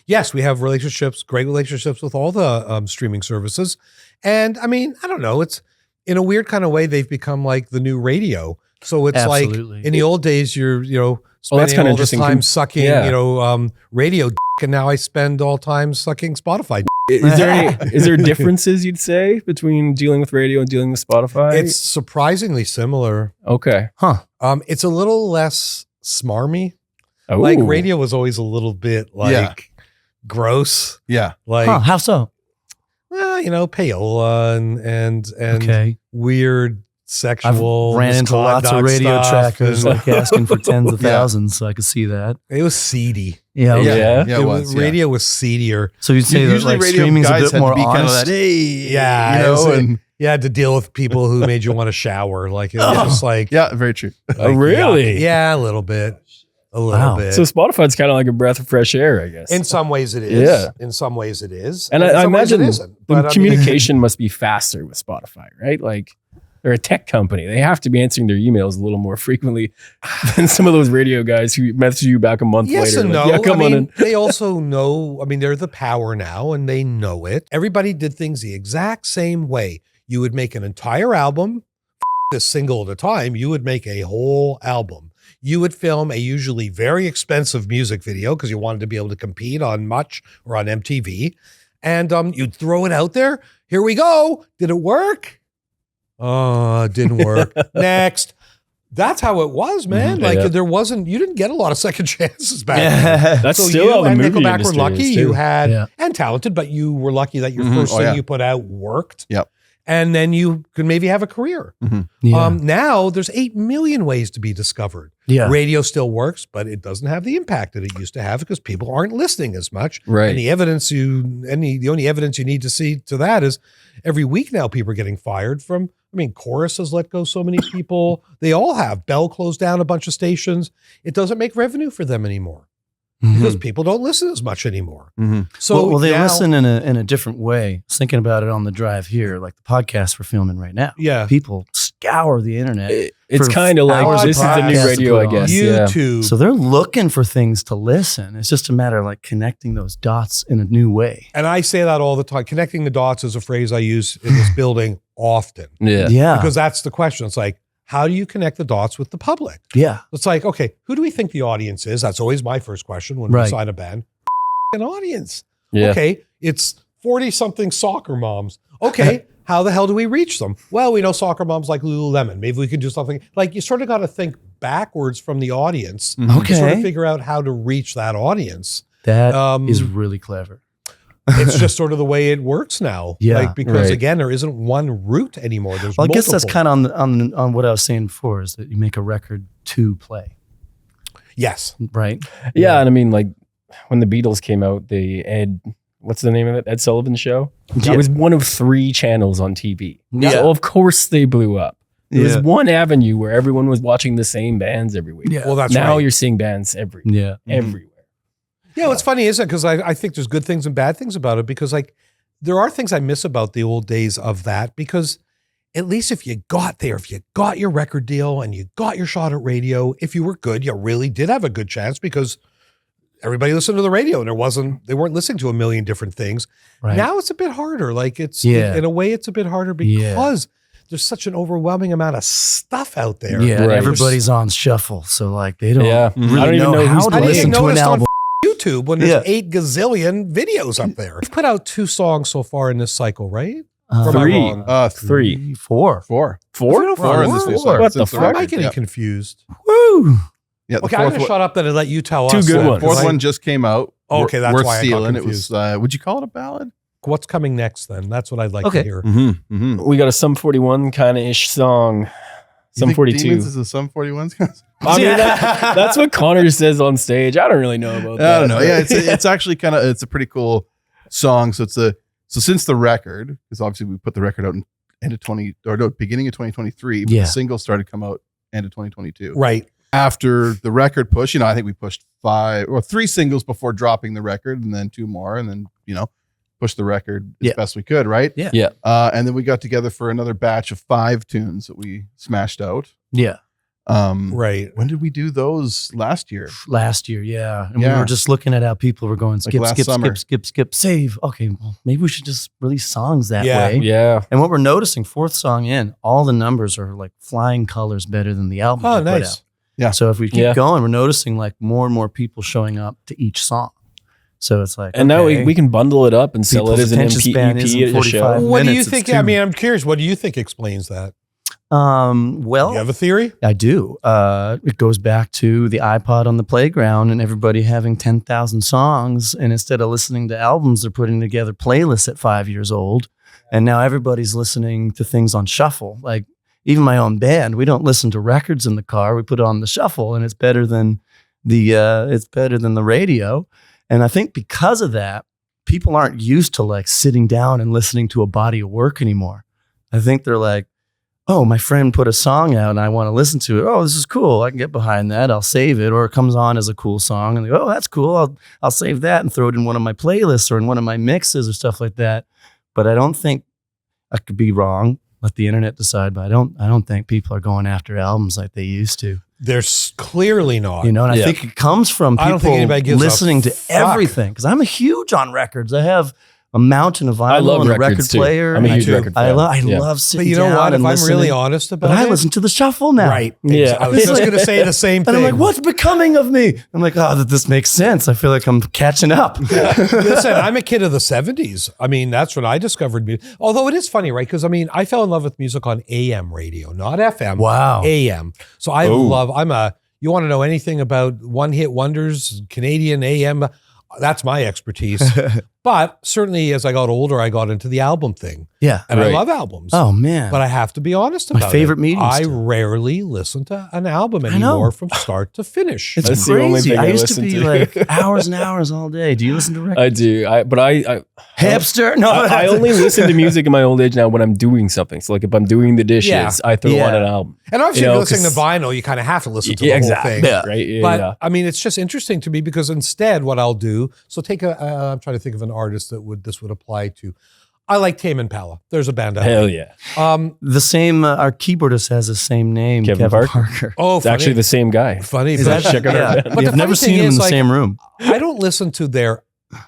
yes, we have great relationships with all the streaming services. And I mean, I don't know. It's in a weird kind of way, they've become like the new radio. So it's Absolutely. like in the old days, you're, spending that's kinda all this interesting. time sucking, Yeah. radio dick, and now I spend all time sucking Spotify dick. Is there differences you'd say between dealing with radio and dealing with Spotify? It's surprisingly similar. okay. It's a little less smarmy. Oh. Like radio was always a little bit like gross. Yeah. Like, How so? well, payola and Okay. weird sexual. I've ran into lots of radio stuff, trackers and like asking for tens of thousands, so I could see that. it was seedy. Yeah. okay. Yeah, it was. Yeah. Radio was seedier. So you'd say that Usually like radio streaming's a guys bit had more to be kind of honest. that, hey, Yeah, it was- and You had to deal with people who made you want to shower. Like, it was just like, yeah, very true. Oh, really? Yeah, a little bit. A little bit. So Spotify's kind of like a breath of fresh air, I guess. In some ways it is. Yeah. In some ways it is. And in I some ways imagine it isn't. the But I mean- communication must be faster with Spotify, right? Like, they're a tech company. They have to be answering their emails a little more frequently than some of those radio guys who message you back a month Yes later. and Like, no. yeah, come I on mean, in. they also know, they're the power now and they know it. Everybody did things the exact same way. You would make an entire album, a single at a time. You would make a whole album. You would film a usually very expensive music video because you wanted to be able to compete on Much or on MTV. And you'd throw it out there. Here we go. Did it work? Oh, it didn't work. Next. That's how it was, man. Mhm. Like Yeah. you didn't get a lot of second chances back then. That's So still you how the and movie Nickelback were industry lucky. is, You too. had and talented, but you were lucky that your first thing you put out worked. Yep. And then you could maybe have a career. Yeah. Now there's 8 million ways to be discovered. Yeah. Radio still works, but it doesn't have the impact that it used to have because people aren't listening as much. Right. And the only evidence you need to see to that is every week now people are getting fired from. Chorus has let go so many people. They all have. Bell closed down a bunch of stations. It doesn't make revenue for them anymore. because people don't listen as much anymore. So well, they listen in a different way. I was thinking about it on the drive here, like the podcast we're filming right now. Yeah. People scour the internet. It's kind of like, this is the new radio, I guess. YouTube. So they're looking for things to listen. It's just a matter of like connecting those dots in a new way. And I say that all the time. Connecting the dots is a phrase I use in this building often. Yeah. Because that's the question. It's like, how do you connect the dots with the public? Yeah. It's like, okay, who do we think the audience is? That's always my first question when we sign a band. An audience. Yeah. Okay, it's 40-something soccer moms. Okay, how the hell do we reach them? Well, we know soccer moms like Lululemon. Maybe we could do something. Like, you sort of got to think backwards from the audience to sort of figure out how to reach that audience. That is really clever. It's just sort of the way it works now. Yeah. Like, because again, there isn't one route anymore. There's Well, I multiple. guess that's kind of on what I was saying before, is that you make a record to play. Yes. Right? Yeah, and I mean, like, when the Beatles came out, what's the name of it? Ed Sullivan Show? It was one of 3 channels on TV. Yeah. So of course they blew up. There was one avenue where everyone was watching the same bands every week. Yeah. Well, that's now right. you're seeing bands everywhere. Yeah, what's funny isn't it? Because I think there's good things and bad things about it, because like there are things I miss about the old days of that, because at least if you got your record deal and you got your shot at radio, if you were good, you really did have a good chance, because everybody listened to the radio and they weren't listening to a million different things. Right. Now it's a bit harder. Like in a way it's a bit harder because there's such an overwhelming amount of stuff out there. Yeah, and everybody's on shuffle. So like they don't really I don't even know how to listen to an album. YouTube when there's 8 gazillion videos up there. We've put out 2 songs so far in this cycle, right? 3. 4. 4 in this new cycle. What the fuck? Am I getting confused? Woo! Yeah, the Okay, I'm fourth going to shut up then and let you tell 2 us. good that, ones. fourth one just came out. Okay, that's worth why I got stealing. confused. It was, would you call it a ballad? What's coming next then? That's what I'd like to hear. We got a Sum 41 kind of ish song. Sum 42. Demons is a Sum 41? I mean, that's what Connor says on stage. I don't really know about that. I don't know. Yeah, it's actually it's a pretty cool song. So since the record, because obviously we put the record out in beginning of 2023, but the single started to come out end of 2022. Right. After the record push, I think we pushed 3 singles before dropping the record, and then 2 more, and then pushed the record as best we could, right? Yeah. And then we got together for another batch of 5 tunes that we smashed out. Yeah. Right. When did we do those? Last year. Last year, yeah. And we were just looking at how people were going skip, save. Okay, well, maybe we should just release songs that way. Yeah. And what we're noticing, 4th song in, all the numbers are like flying colors better than the album. Oh, nice. Yeah. So if we keep going, we're noticing like more and more people showing up to each song. So it's like, and now we can bundle it up and sell it as an EP at a show. What do you think? I mean, I'm curious. What do you think explains that? Well, you have a theory? I do. It goes back to the iPod on the playground and everybody having 10,000 songs. And instead of listening to albums, they're putting together playlists at 5 years old. And now everybody's listening to things on shuffle. Like even my own band, we don't listen to records in the car. We put it on the shuffle, and it's better than the radio. And I think because of that, people aren't used to like sitting down and listening to a body of work anymore. I think they're like, oh, my friend put a song out and I want to listen to it. Oh, this is cool. I can get behind that. I'll save it. Or it comes on as a cool song and they go, oh, that's cool. I'll save that and throw it in one of my playlists or in one of my mixes or stuff like that. But I don't think, I could be wrong. Let the internet decide. But I don't think people are going after albums like they used to. There's clearly not. And I think it comes from people listening to everything. Because I'm a huge on records. I have a mountain of vinyl and a record player. I'm a huge record fan. I love sitting down. But you know what? If I'm listening, really honest about but it. I listen to the shuffle now. Right. Yeah. I was just going to say the same thing. And I'm like, what's becoming of me? I'm like, oh, this makes sense. I feel like I'm catching up. Listen, I'm a kid of the 70s. I mean, that's when I discovered music. Although it is funny, right? Because I mean, I fell in love with music on AM radio, not FM. Wow. AM. So you want to know anything about one hit wonders, Canadian AM? That's my expertise. But certainly as I got older, I got into the album thing. Yeah. And Right. I love albums. Oh man. But I have to be honest about My favorite it. medium I still. rarely listen to an album know. anymore from start to finish. It's That's the only crazy. thing I I used to listen be to. like hours and hours all day. Do you listen to records? I do. I Hipster? No. I only listen to music in my old age now when I'm doing something. So like if I'm doing the dishes, Yeah. I throw Yeah. on an album. And obviously, You if know, you're listening to 'cause- vinyl, you kind of have to listen to Yeah, the exactly. whole thing. Yeah. Right. Yeah, But yeah. I mean, it's just interesting to me because instead, what I'll do. So take I'm trying to think of an artist that this would apply to. I like Tame Impala. There's a band. Hell yeah. The same, our keyboardist has the same name, Kevin Kevin Parker. Parker. Oh, It's actually the same guy. funny. Is but- that check it out. yeah. But the You've never funny seen thing him in is, the like, same room. I don't listen to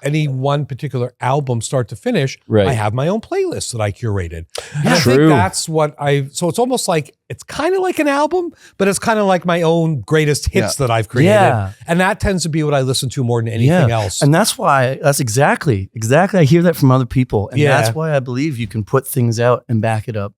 any one particular album start to finish. Right. I have my own playlist that I curated. And I True. think that's what so it's almost like, it's kind of like an album, but it's kind of like my own greatest hits that I've created. Yeah. And that tends to be what I listen to more than anything else. And that's why, that's exactly. I hear that from other people. And Yeah. that's why I believe you can put things out and back it up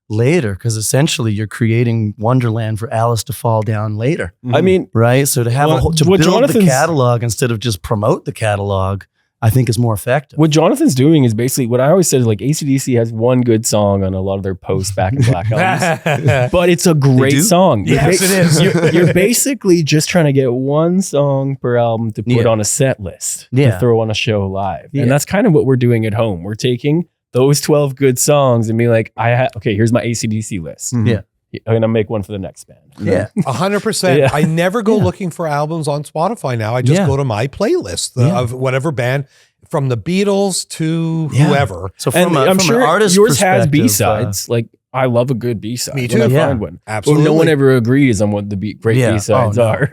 later, because essentially you're creating Wonderland for Alice to fall down later. I mean, Right? So to have What to build the Jonathan's- catalog instead of just promote the catalog, I think is more effective. what Jonathan's doing is basically what I always said is like AC/DC has one good song on a lot of their post Back in Black albums. But it's a great do? song. Yes, You're it is. You're basically just trying to get one song per album to put Yeah. on a set list Yeah. to throw on a show live. Yeah. And that's kind of what we're doing at home. We're taking those 12 good songs and being like, okay, here's my AC/DC list. Mhm. Yeah. I'm going to make one for the next band. Yeah. 100%. Yeah. I never go Yeah. looking for albums on Spotify now. I just Yeah. go to my playlist Yeah. of whatever band, from the Beatles to Yeah. whoever. So And I'm from sure an artist yours has perspective, B-sides. Like, I love a good B-side. Me When too. I Yeah. find one. Absolutely. But no one ever agrees on what the great Yeah. B-sides Oh, no. are.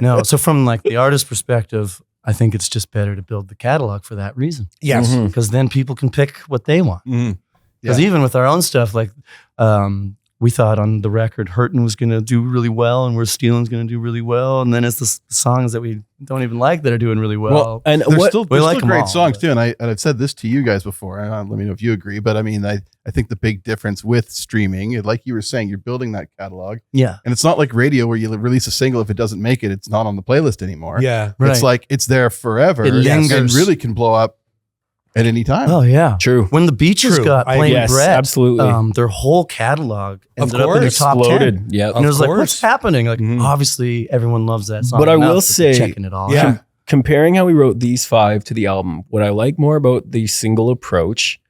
no. So from like the artist perspective, I think it's just better to build the catalog for that reason. Yes. Mhm. Because then people can pick what they want. Mhm. Because even with our own stuff, like we thought on the record, Hurtin' was going to do really well, and We're Stealin's going to do really well, and then it's the songs that we don't even like that are doing really well. and They're what, still, we they're like still 'em great all, songs but- too, and I've said this to you guys before. And let me know if you agree. But I mean, I think the big difference with streaming, like you were saying, you're building that catalog, yeah, and it's not like radio where you release a single. If it doesn't make it, it's not on the playlist anymore. Yeah. right. It's like it's there forever. It and lingers. really can blow up at any time. oh yeah. true. When the Beaches True. got Plain Yes, Bread, absolutely. their whole catalog Of ended up in the course. top 10. Exploded. Yeah. And it was Of like, course. what's happening? Like, Mhm. obviously, everyone loves that song. But I enough will that they're say- checking it all Yeah. out. Comparing how we wrote these 5 to the album, what I like more about the single approach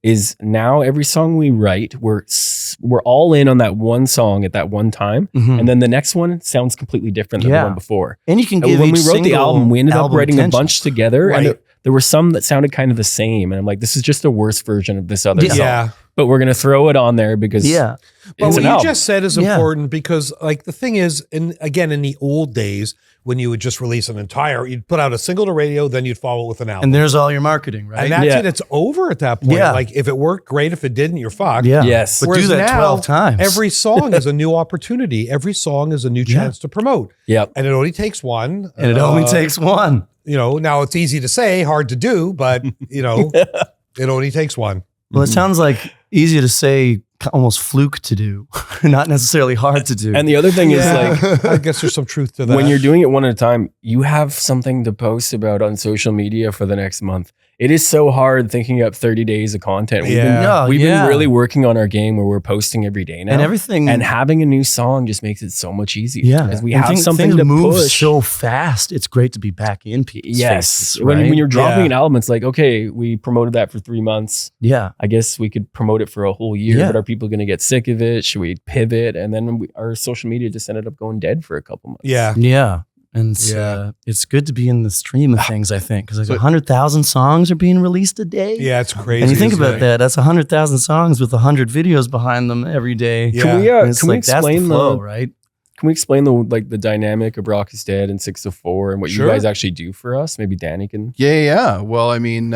is now every song we write, we're all in on that one song at that one time, Mhm. and then the next one sounds completely different than Yeah. the one before. And you can And give when we each wrote the single album, we ended up album writing a attention. bunch together, and Right. there were some that sounded kind of the same, and I'm like, this is just a worse version of this other Yeah. song. Yeah. But we're gonna throw it on there because Yeah. But it's what an you album. just said is Yeah. important because, like, the thing is, in the old days, when you would just release you'd put out a single to radio, then you'd follow it with an album. And there's all your marketing, right? And that's Yeah. it. It's over at that point. Yeah. Like, if it worked, great. If it didn't, you're fucked. yeah. Yes. But Whereas do that now, 12 times. Every song is a new opportunity. Every song is a new chance to promote. Yep. And it only takes one. and it only takes one. Now it's easy to say, hard to do, but, it only takes one. Well, it sounds like easy to say, almost fluke to do, not necessarily hard to do. And the other thing is like I guess there's some truth to that. when you're doing it one at a time, you have something to post about on social media for the next month. It is so hard thinking up 30 days of content. We've, Yeah. No, we've yeah. been really working on our game where we're posting every day now. and everything. And having a new song just makes it so much easier. yeah. Because we And have something things to move push. so fast. It's great to be back in people's Yes. faces, When right? you're dropping Yeah. an album, it's like, okay, we promoted that for 3 months. yeah. I guess we could promote it for a whole year, Yeah. but are people going to get sick of it? Should we pivot? And then our social media just ended up going dead for a couple months. Yeah. Yeah. And Yeah. it's good to be in the stream of things, I think, because like So- 100,000 songs are being released a day. Yeah, it's crazy. And you think isn't about it? that, that's 100,000 songs with 100 videos behind them every day. Yeah. Can we, And it's can we like, that's the explain flow, the right? Can we explain the dynamic of Rock is Dead and 604 and what Sure. you guys actually do for us? Maybe Danny can. Yeah. Well, I mean,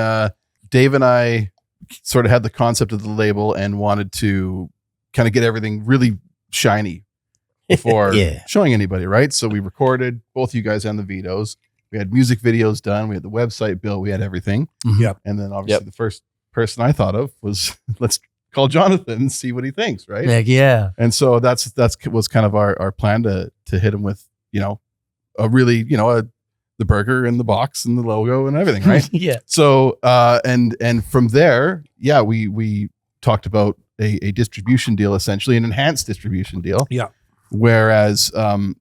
Dave and I sort of had the concept of the label and wanted to kind of get everything really shiny before Yeah. showing anybody, right? So we recorded both you guys and the Vitos. We had music videos done. We had the website built. We had everything. Yep. And then obviously the first person I thought of was let's call Jonathan and see what he thinks, right? Like, yeah. And so that was kind of our plan to hit him with, a really, the the burger and the box and the logo and everything, right? Yeah. So and from there, we talked about a distribution deal, essentially an enhanced distribution deal. Yeah. Whereas and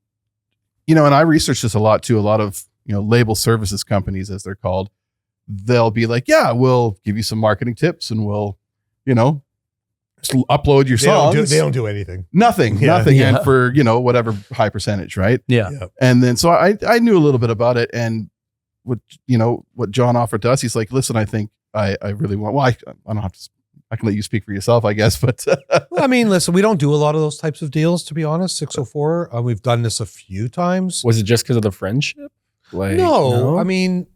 I researched this a lot too. A lot of label services companies, as they're called, they'll be like, yeah, we'll give you some marketing tips and we'll just upload your songs. They don't do anything. Nothing. And for whatever high percentage, right? Yeah. And then so I knew a little bit about it, and what John offered to us, he's like, listen, I think I really want. Well, I don't have to. I can let you speak for yourself, I guess. But well, I mean, listen, we don't do a lot of those types of deals, to be honest. 604. We've done this a few times. Was it just because of the friendship? No, I mean,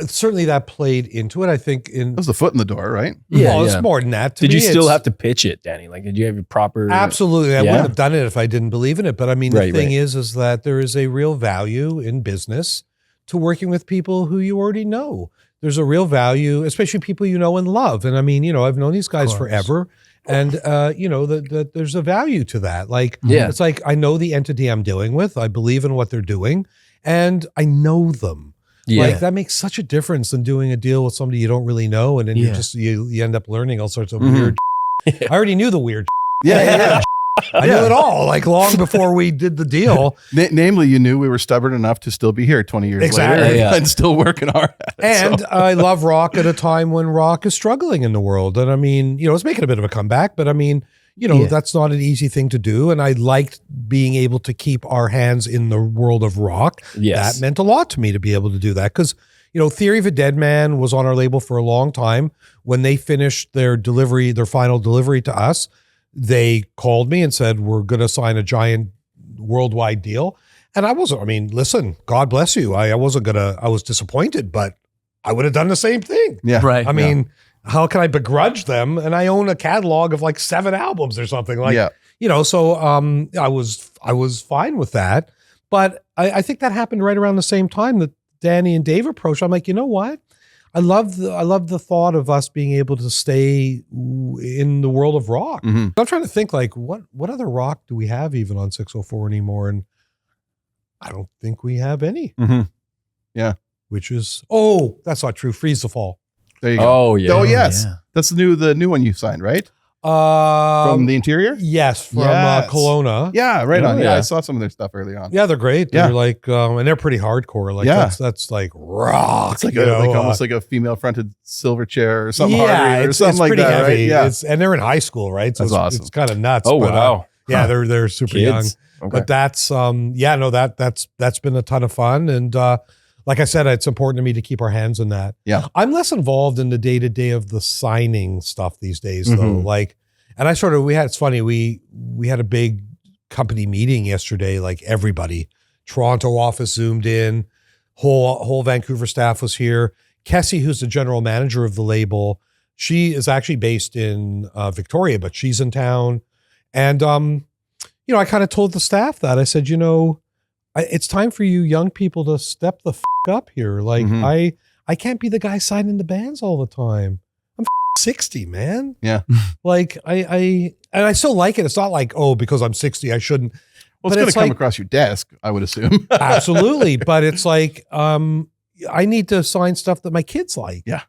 certainly that played into it. I think it was the foot in the door, right? Yeah, it's more than that. Did you still have to pitch it, Danny? Like, did you have a proper? Absolutely, I wouldn't have done it if I didn't believe in it. But I mean, the thing is that there is a real value in business to working with people who you already know. There's a real value, especially people you know and love. And I mean, I've known these guys forever, and that there's a value to that. Like, it's like I know the entity I'm dealing with. I believe in what they're doing, and I know them. Yeah. Like that makes such a difference than doing a deal with somebody you don't really know, and then you end up learning all sorts of weird. I already knew the weird. I knew it all, like long before we did the deal. Namely, you knew we were stubborn enough to still be here 20 years later and still working hard at it. And I love rock at a time when rock is struggling in the world. And I mean, it's making a bit of a comeback, but I mean, that's not an easy thing to do. And I liked being able to keep our hands in the world of rock. Yes. That meant a lot to me to be able to do that. Because, Theory of a Dead Man was on our label for a long time. When they finished their final delivery to us, they called me and said, we're going to sign a giant worldwide deal. And listen, God bless you. I was disappointed, but I would have done the same thing. Yeah. Right. I mean, how can I begrudge them? And I own a catalog of like 7 albums or something so I was fine with that. But I think that happened right around the same time that Danny and Dave approached. I'm like, you know what? I love the thought of us being able to stay in the world of rock. Mm-hmm. I'm trying to think like what other rock do we have even on 604 anymore? And I don't think we have any. Mm-hmm. Yeah. Which is that's not true. Freeze the Fall. There you go. Oh yeah. Oh yes. Yeah. That's the new one you signed, right? From the Interior? Yes, from Kelowna. Yeah, right on. Yeah, I saw some of their stuff early on. Yeah, they're great. They're like, and they're pretty hardcore. Like that's like rock. It's like almost like a female fronted silver chair or something harder or something it's like pretty that. Heavy. Right? Yeah, and they're in high school, right? So that's awesome. It's kind of nuts. Oh wow. They're super young. Okay. But that's that's been a ton of fun. And like I said, it's important to me to keep our hands in that. Yeah. I'm less involved in the day-to-day of the signing stuff these days, though. Like, and it's funny, we had a big company meeting yesterday, like everybody, Toronto office zoomed in, whole Vancouver staff was here. Kessie, who's the general manager of the label, she is actually based in Victoria, but she's in town. And, I kind of told the staff that. I said, it's time for you young people to step the up here. Like, I can't be the guy signing the bands all the time. I'm 60, man. Yeah. Like, I still like it. It's not like, because I'm 60, I shouldn't. Well, it's going to come across your desk, I would assume. Absolutely. But it's like, I need to sign stuff that my kids like. Yeah.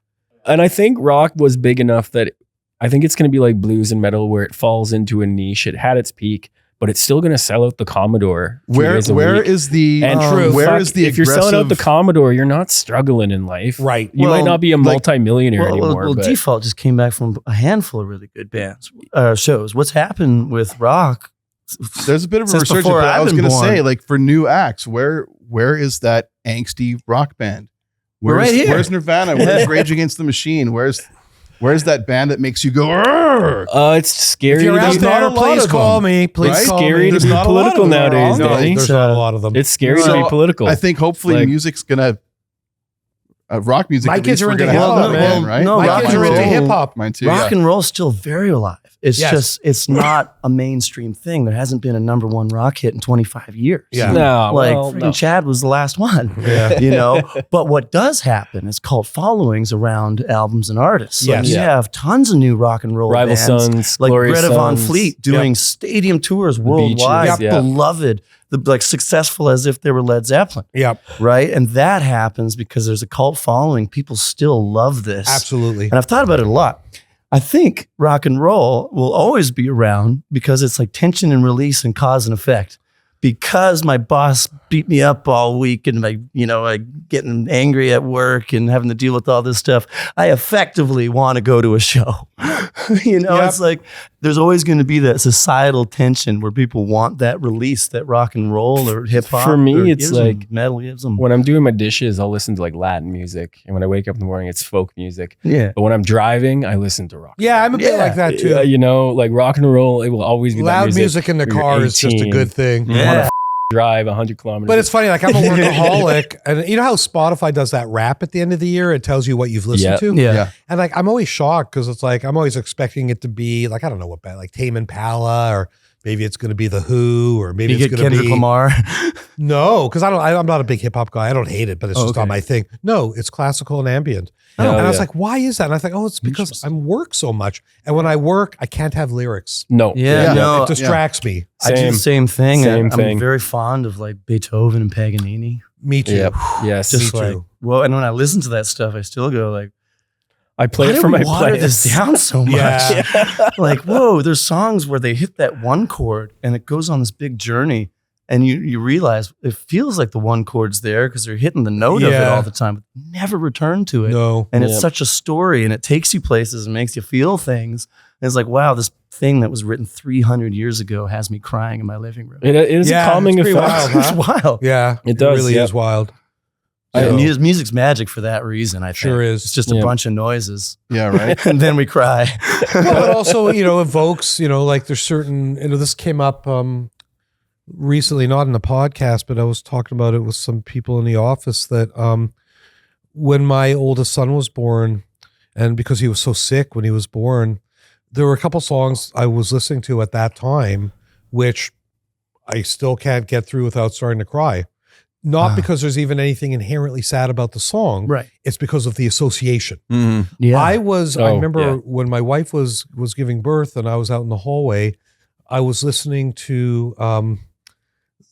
And I think rock was big enough that I think it's going to be like blues and metal where it falls into a niche. It had its peak, but it's still going to sell out the Commodore. Where is the if you're selling out the Commodore, you're not struggling in life. Right. You might not be a multi-millionaire anymore. Well, Default just came back from a handful of really good bands, shows. What's happened with rock? There's a bit of a resurgence, but I was going to say, like, for new acts, where is that angsty rock band? We're right here. Where's Nirvana? Where's Rage Against the Machine? Where's that band that makes you go? It's scary. If you're out there, please call me. Please call me. Scary to be political nowadays, Danny. There's not a lot of them. It's scary to be political. I think hopefully music's gonna rock music. My kids are into hip hop, man. Right? No, my kids are into hip hop. Mine too. Rock and roll's still very alive. It's just, it's not a mainstream thing. There hasn't been a number one rock hit in 25 years. Yeah. No, Chad was the last one, you know? But what does happen is cult followings around albums and artists. Yes. You have tons of new rock and roll Rival bands, Sons, like Glorious Greta Van Sons. Fleet doing stadium tours worldwide, Beaches, beloved, like successful as if they were Led Zeppelin. Yep. Right. And that happens because there's a cult following. People still love this. Absolutely. And I've thought about it a lot. I think rock and roll will always be around because it's like tension and release and cause and effect. Because my boss beat me up all week and like getting angry at work and having to deal with all this stuff, I effectively want to go to a show. It's like there's always going to be that societal tension where people want that release, that rock and roll or hip hop. For me, it's like metal gives them. When I'm doing my dishes, I'll listen to like Latin music, and when I wake up in the morning, it's folk music. Yeah. But when I'm driving, I listen to rock. Yeah, I'm a bit like that too. Like rock and roll, it will always be loud that music in the when you're car is just a 18. good thing. Yeah. Drive 100 kilometers. But it's funny, like I'm a workaholic, and you know how Spotify does that rap at the end of the year? It tells you what you've listened to. Yeah. And like I'm always shocked because it's like I'm always expecting it to be like I don't know what band, like Tame Impala, or maybe it's going to be The Who, or maybe it's going to Kendrick be Lamar. No, because I'm not a big hip hop guy. I don't hate it, but it's just not my thing. No, it's classical and ambient. And I was like, why is that? And I was like, it's because I work so much, and when I work, I can't have lyrics. No. It distracts me. I do the same thing. Same I'm thing. very fond of like Beethoven and Paganini. Me too. Yep. Yes. Just Me like, too. well, and when I listen to that stuff, I still go like, I play why it did for we my water players. this down so much? Yeah. Like, whoa, there's songs where they hit that one chord and it goes on this big journey. And you realize it feels like the one chord's there because they're hitting the note of it all the time, but never return to it. No. And it's such a story and it takes you places and makes you feel things. And it's like, wow, this thing that was written 300 years ago has me crying in my living room. It is a calming it's effect. pretty wild, huh? It's wild. Yeah, It does, really is wild. And music's magic for that reason, I think. Sure is. It's just a bunch of noises. Yeah, right. And then we cry. Well, it also, evokes, like there's certain, this came up recently, not in the podcast, but I was talking about it with some people in the office that when my oldest son was born, and because he was so sick when he was born, there were a couple songs I was listening to at that time, which I still can't get through without starting to cry. Not because there's even anything inherently sad about the song. Right. It's because of the association. Mm-hmm. Yeah. I remember when my wife was giving birth and I was out in the hallway, I was listening to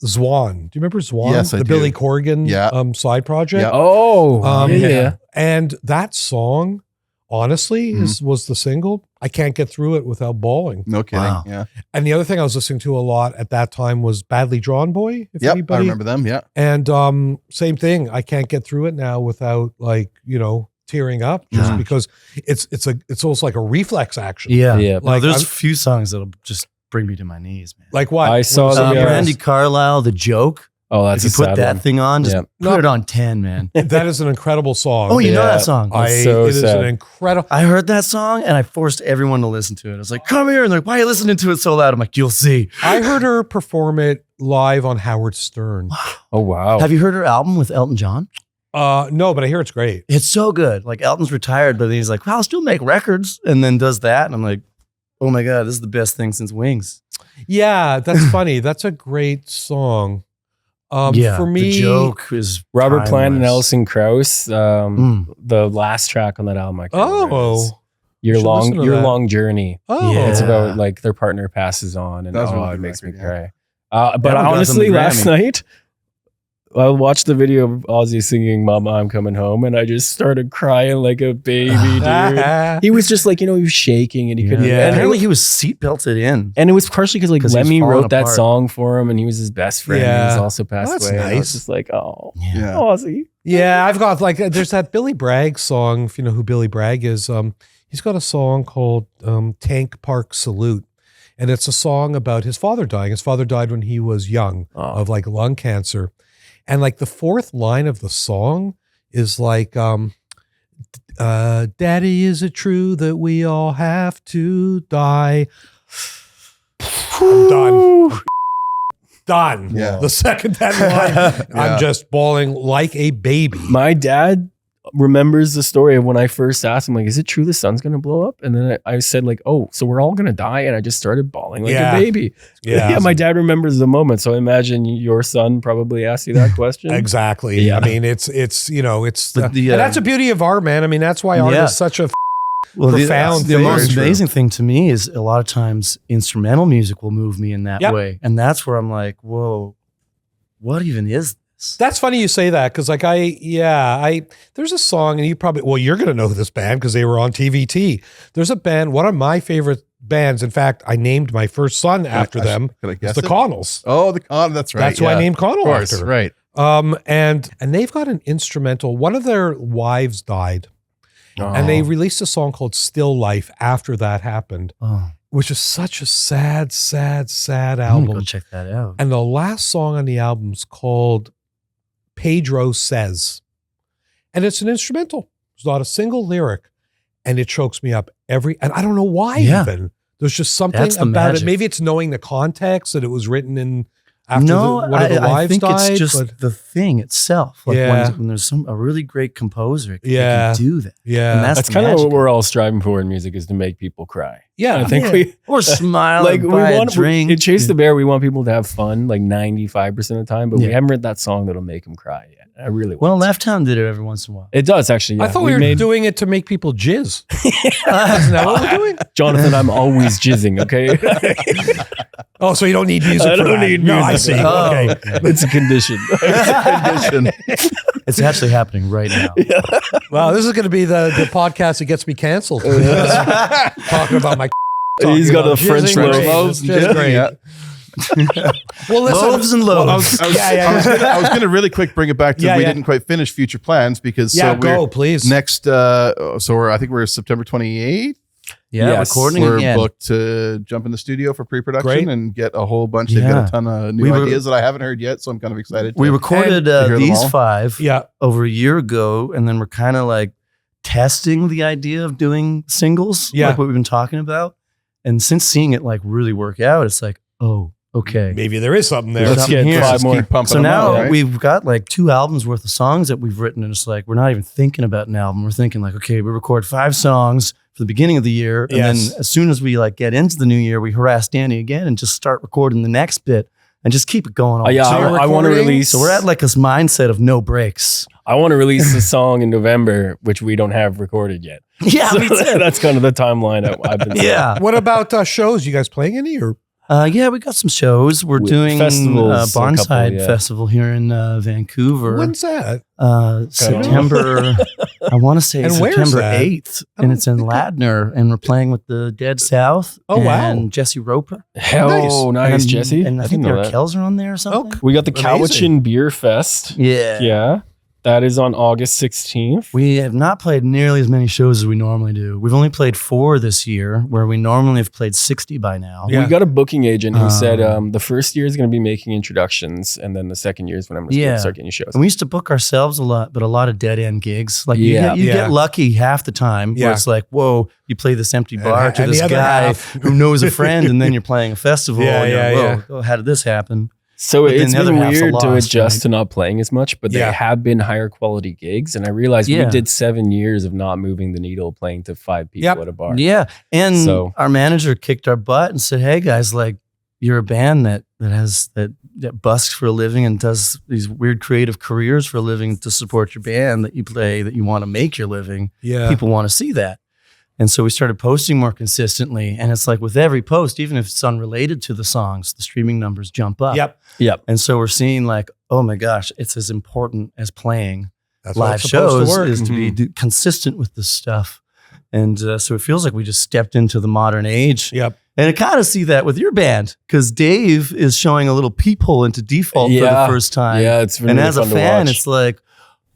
Zwan. Do you remember Zwan? Yes, I the do. Billy Corgan side project. Yeah. Oh, yeah. And that song, honestly, was the single. I can't get through it without bawling. No kidding. Wow. Yeah. And the other thing I was listening to a lot at that time was Badly Drawn Boy. If Yep. anybody. I remember them. Yeah. And same thing. I can't get through it now without tearing up, just because it's almost like a reflex action. Yeah. Yeah. Like there's I'm- a few songs that'll just bring me to my knees, man. Like what? I saw What was them, that? yeah. Randy Carlisle, The Joke. Oh, that's If you a put sad that one. thing on, just Yeah. put it on 10, man. That is an incredible song. Oh, you know Yeah. that song? That's so it is sad. an incredible. I heard that song and I forced everyone to listen to it. I was like, come here. And they're like, why are you listening to it so loud? I'm like, you'll see. I heard her perform it live on Howard Stern. Oh, wow. Have you heard her album with Elton John? No, but I hear it's great. It's so good. Like Elton's retired, but he's like, well, I'll still make records. And then does that. And I'm like, oh my God, this is the best thing since Wings. Yeah, that's funny. That's a great song. For me, The Joke is Robert Plant and timeless. Alison Krauss. The last track on that album, I can't remember. Oh, Your should listen to Your that. Long Journey. oh, Yeah. It's about like their partner passes on, and That was a really it good makes me record, cry. But That one got them honestly, the last Grammy. night I watched the video of Ozzy singing "Mama, I'm Coming Home," and I just started crying like a baby, dude. He was just like, he was shaking, and he couldn't. Yeah. And, Apparently he was seatbelted in. and it was partially because like 'Cause he was Lemmy falling wrote that apart. song for him, and he was his best friend. Yeah. He's also passed That's away. And I was nice. just like, oh, Yeah. Ozzy. Yeah, I've got there's that Billy Bragg song. If you know who Billy Bragg is, he's got a song called "Tank Park Salute," and it's a song about his father dying. His father died when he was young of like lung cancer, and like the fourth line of the song is like, "Daddy, is it true that we all have to die?" I'm done. Done. Yeah. The second that line, Yeah. I'm just bawling like a baby. My dad remembers the story of when I first asked him, like, is it true the sun's going to blow up? And then I said, like, oh, so we're all going to die. And I just started bawling like a baby. Yeah. My dad remembers the moment. So I imagine your son probably asked you that question. Exactly. Yeah. I mean, it's and that's the beauty of art, man. I mean, that's why art is such a profound the most amazing thing to me is a lot of times instrumental music will move me in that way. And that's where I'm like, whoa, what even is this? That's funny you say that, because like there's a song, and you're going to know this band because they were on TVT. There's a band, one of my favorite bands. In fact, I named my first son after them. It's the Connells. Oh, the Connells. That's right. That's who I named Connell after. Right. And they've got an instrumental. One of their wives died. And they released a song called Still Life after that happened, which is such a sad, sad, sad album. Go check that out. And the last song on the album is called Pedro Says. And it's an instrumental. There's not a single lyric. And it chokes me up and I don't know why even. There's just something about magic. it. Maybe it's knowing the context that it was written in after one of the wives I think died. It's just the thing itself. Like when there's a really great composer, it can do that. Yeah. And that's kind of what we're all striving for in music, is to make people cry. Yeah. I think or smile, like we want drink. In Chase the Bear, we want people to have fun like 95% of the time, but we haven't written that song that'll make them cry yet. I really want. Well, Left Hand did it every once in a while. It does actually. Yeah. I thought we were doing it to make people jizz. Isn't that what we're doing? Jonathan, I'm always jizzing, okay? Oh, so you don't need music for that? I don't need music. No, I see. Okay. It's a condition. It's actually happening right now. Wow, this is going to be the podcast that gets me canceled. Talking about my He's got the French loaves. Just great. Yeah. Well, listen, loaves and loaves. I was going to really quick bring it back to we didn't quite finish future plans because please. Next, I think we're September 28th. Yeah, recording we're again. booked to jump in the studio for pre-production and get a whole bunch. They've got a ton of new ideas that I haven't heard yet, so I'm kind of excited. We recorded these 5 over a year ago, and then we're kind of like testing the idea of doing singles, like what we've been talking about. And since seeing it like really work out, it's like, oh, okay, maybe there is something there. Let's get 5 more. Pumping so now out, we've got like 2 albums worth of songs that we've written, and it's like we're not even thinking about an album. We're thinking like, okay, we record 5 songs for the beginning of the year, and then as soon as we like get into the new year, we harass Danny again and just start recording the next bit and just keep it going. I want to release. So we're at like this mindset of no breaks. I want to release a song in November, which we don't have recorded yet. Yeah, so that's kind of the timeline I've been. Yeah. What about shows? You guys playing any or? Yeah, we got some shows. We're doing Barnside Festival here in Vancouver. When's that? September. I want to say September 8th, and it's in Ladner, and we're playing with the Dead South. Oh wow! And Jesse Roper. Nice, Jesse. And I think their Kells are on there or something. We got the Cowichan Beer Fest. Yeah. That is on August 16th. We have not played nearly as many shows as we normally do. We've only played 4 this year, where we normally have played 60 by now. Yeah. We got a booking agent who said the first year is going to be making introductions, and then the second year is when I'm going to start getting shows. And we used to book ourselves a lot, but a lot of dead-end gigs. Like you get lucky half the time, where it's like, whoa, you play this empty bar to this guy who knows a friend, and then you're playing a festival. Whoa, how did this happen? So it's been weird to adjust to not playing as much, but they have been higher quality gigs. And I realized we did 7 years of not moving the needle, playing to 5 people at a bar. Yeah. And our manager kicked our butt and said, hey guys, like you're a band that busks for a living and does these weird creative careers for a living to support your band that you play, that you want to make your living. Yeah. People want to see that. And so we started posting more consistently. And it's like with every post, even if it's unrelated to the songs, the streaming numbers jump up. Yep. And so we're seeing like, oh my gosh, it's as important as playing live shows is to be consistent with this stuff. And so it feels like we just stepped into the modern age. Yep. And I kind of see that with your band, because Dave is showing a little peephole into Default for the first time. Yeah, it's really and as fun a fan, to watch. it's like,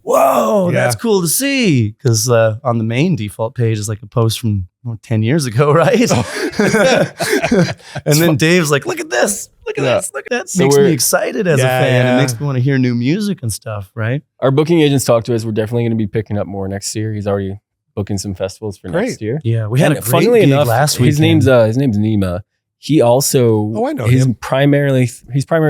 whoa, that's cool to see. Because on the main Default page is like a post from 10 years ago, right? And then Dave's like, look at this. Look at this. Look at that. So makes me excited as a fan. It makes me want to hear new music and stuff, right? Our booking agents talked to us. We're definitely going to be picking up more next year. He's already booking some festivals for next year. Yeah, we had a great gig last week. His name's Nima. He also I know his him. primary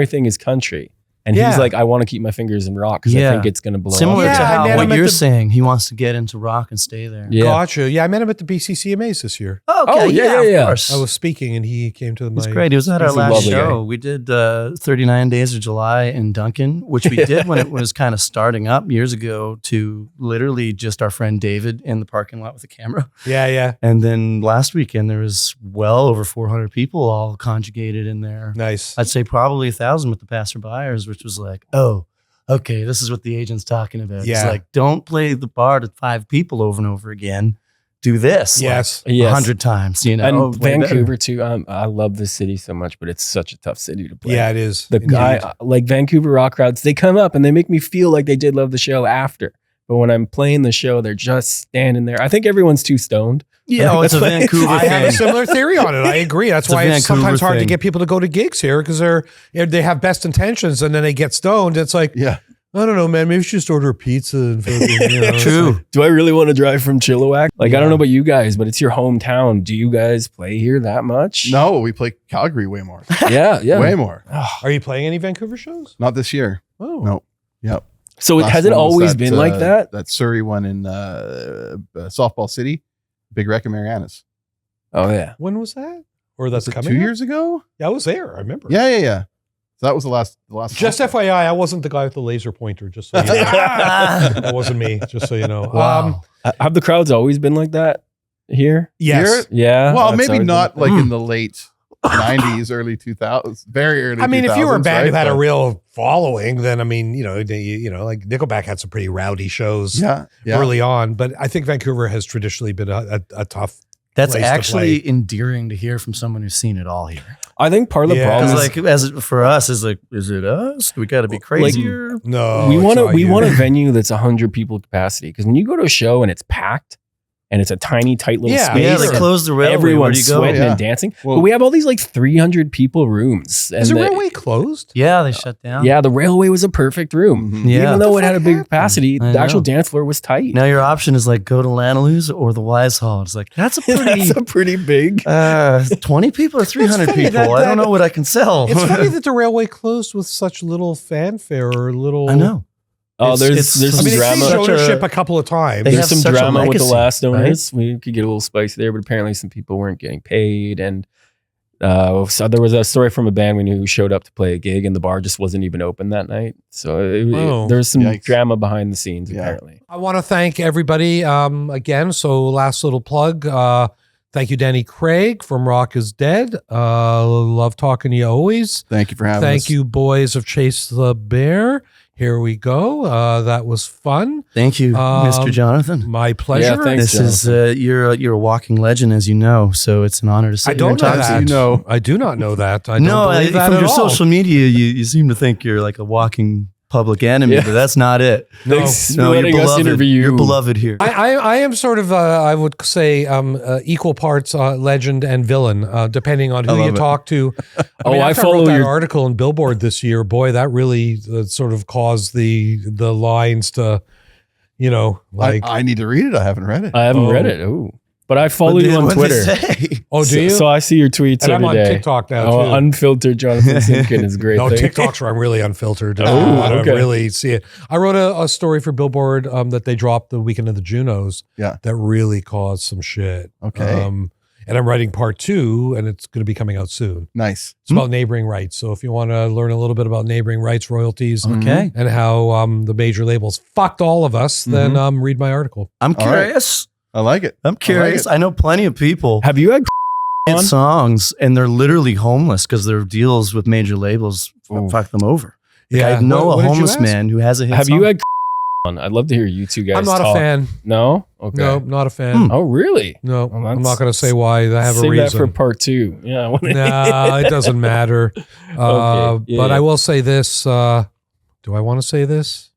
thing is country. And he's like, I want to keep my fingers in rock because I think it's going to blow Similar up. to how what you're saying, he wants to get into rock and stay there. Yeah. Gotcha. Yeah, I met him at the BCCMAs this year. Okay, yeah. Of course. I was speaking and he came to It's great. He was at our last show. We did 39 Days of July in Duncan, which we did when it was kind of starting up years ago, to literally just our friend David in the parking lot with a camera. Yeah. And then last weekend, there was well over 400 people all conjugated in there. Nice. I'd say probably 1,000 with the passerbyers, which was like, oh, okay, this is what the agent's talking about. Yeah. It's like, don't play the bar to 5 people over and over again. Do this. Yes. 100 times, you know. And Vancouver too. I love this city so much, but it's such a tough city to play. Yeah, it is. The guy, like Vancouver rock crowds, they come up and they make me feel like they did love the show after. But when I'm playing the show, they're just standing there. I think everyone's too stoned. Yeah, it's a Vancouver I thing. have a similar theory on it. I agree. That's why it's sometimes hard to get people to go to gigs here, because they have best intentions and then they get stoned. It's like, I don't know, man. Maybe we should just order a pizza. And True. Like, do I really want to drive from Chilliwack? Like, I don't know about you guys, but it's your hometown. Do you guys play here that much? No, we play Calgary way more. Yeah. Way more. Are you playing any Vancouver shows? Not this year. Oh. No. Yep. So has it always been like that? That Surrey one in Softball City. Big Wreck in Marianas. Oh, yeah. When was that? Or that's coming 2 years ago? Yeah, I was there. I remember. Yeah. So that was the last. Just FYI, I wasn't the guy with the laser pointer. Just so you know. That wasn't me. Just so you know. Wow. Have the crowds always been like that here? Yes. Yeah. Well, maybe not like in the late 90s, early 2000s, very early. I mean, if you were a band who had a but real following, then I mean, you know, like Nickelback had some pretty rowdy shows early on. But I think Vancouver has traditionally been a tough. That's place actually to play. endearing to hear from someone who's seen it all here. I think part of the problem is for us is like, is it us? We got to be crazier. No, we want a venue that's 100 people capacity, because when you go to a show and it's packed and it's a tiny, tight little space. Yeah, they close the railway. Everyone's sweating and dancing. Well, but we have all these like 300 people rooms. Is the railway closed? Yeah, they shut down. Yeah, the railway was a perfect room. Mm-hmm. Yeah. Even though it had a big capacity, the actual dance floor was tight. Now your option is like go to Lanaloo's or the Wise Hall. It's like, that's a pretty big. 20 people or 300 people. I don't know what I can sell. It's funny that the railway closed with such little fanfare or little. I know. Oh, there's some drama. They changed ownership a couple of times. There's some drama with the last owners. Right? We could get a little spicy there, but apparently some people weren't getting paid. And so there was a story from a band we knew who showed up to play a gig, and the bar just wasn't even open that night. So there was some drama behind the scenes, apparently. I want to thank everybody again. So last little plug. Thank you, Danny Craig from Rock is Dead. Love talking to you always. Thank you for having us. Thank you, boys of Chase the Bear. Here we go. That was fun. Thank you, Mr. Jonathan. My pleasure. Yeah, thanks, this is you're a walking legend, as you know. So it's an honor to sit here and talk to you. I do not know that. I don't believe that from at your all. social media, you seem to think you're like a walking public enemy, but that's not it. Thanks for letting us interview you. You're beloved here. I am sort of, I would say, equal parts legend and villain, depending on who you talk to. I follow that article in Billboard this year. Boy, that really sort of caused the lines to, like. I need to read it. I haven't read it. I haven't read it. Oh. But I follow you on Twitter. Oh, do you? So I see your tweets and every day. I'm on TikTok now, too. Unfiltered Jonathan Simkin is great. No, TikTok's where I'm really unfiltered. Okay. I really see it. I wrote a story for Billboard that they dropped the weekend of the Junos that really caused some shit. Okay. And I'm writing part 2, and it's going to be coming out soon. Nice. It's about neighboring rights. So if you want to learn a little bit about neighboring rights, royalties, and how the major labels fucked all of us, then read my article. I'm curious. I like it. I'm curious. I know plenty of people. Have you had songs and they're literally homeless because their deals with major labels fuck them over? Yeah, I know a homeless man who has a hit Have song. you had on? I'd love to hear you two guys. I'm not talk. a fan. No. Okay. No, not a fan. Oh, really? No, Well, I'm not going to say why. I have a save reason. that for part 2. Yeah. No, it doesn't matter. Okay. Yeah, but I will say this. Do I want to say this?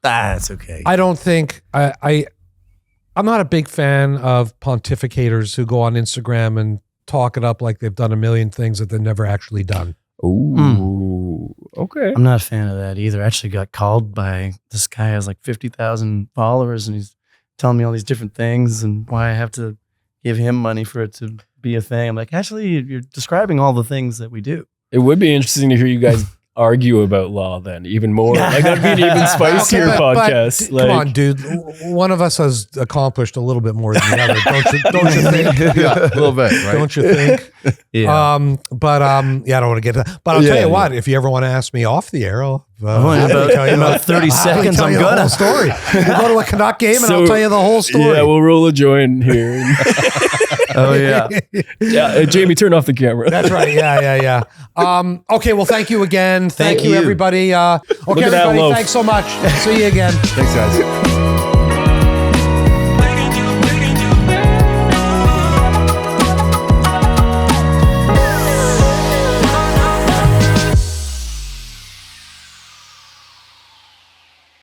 That's okay. I don't think I'm not a big fan of pontificators who go on Instagram and talk it up like they've done a million things that they've never actually done. Ooh. Okay. I'm not a fan of that either. I actually got called by this guy who has like 50,000 followers, and he's telling me all these different things and why I have to give him money for it to be a thing. I'm like, actually, you're describing all the things that we do. It would be interesting to hear you guys argue about law then even more. Like that'd be an even spicier podcast. Come on, dude. One of us has accomplished a little bit more than the other. Don't you think? Yeah, a little bit, right? Don't you think? Yeah. I don't want to get to that. But I'll tell you what, if you ever want to ask me off the air, I'll tell you about 30 seconds. I'm the gonna whole story. We'll go to a Canuck game and I'll tell you the whole story. Yeah, we'll roll a joint here. Oh yeah. Yeah, Jamie, turn off the camera. That's right. Yeah. Okay, well, thank you again. Thank you, everybody. Okay, everybody, thanks so much. See you again. Thanks, guys.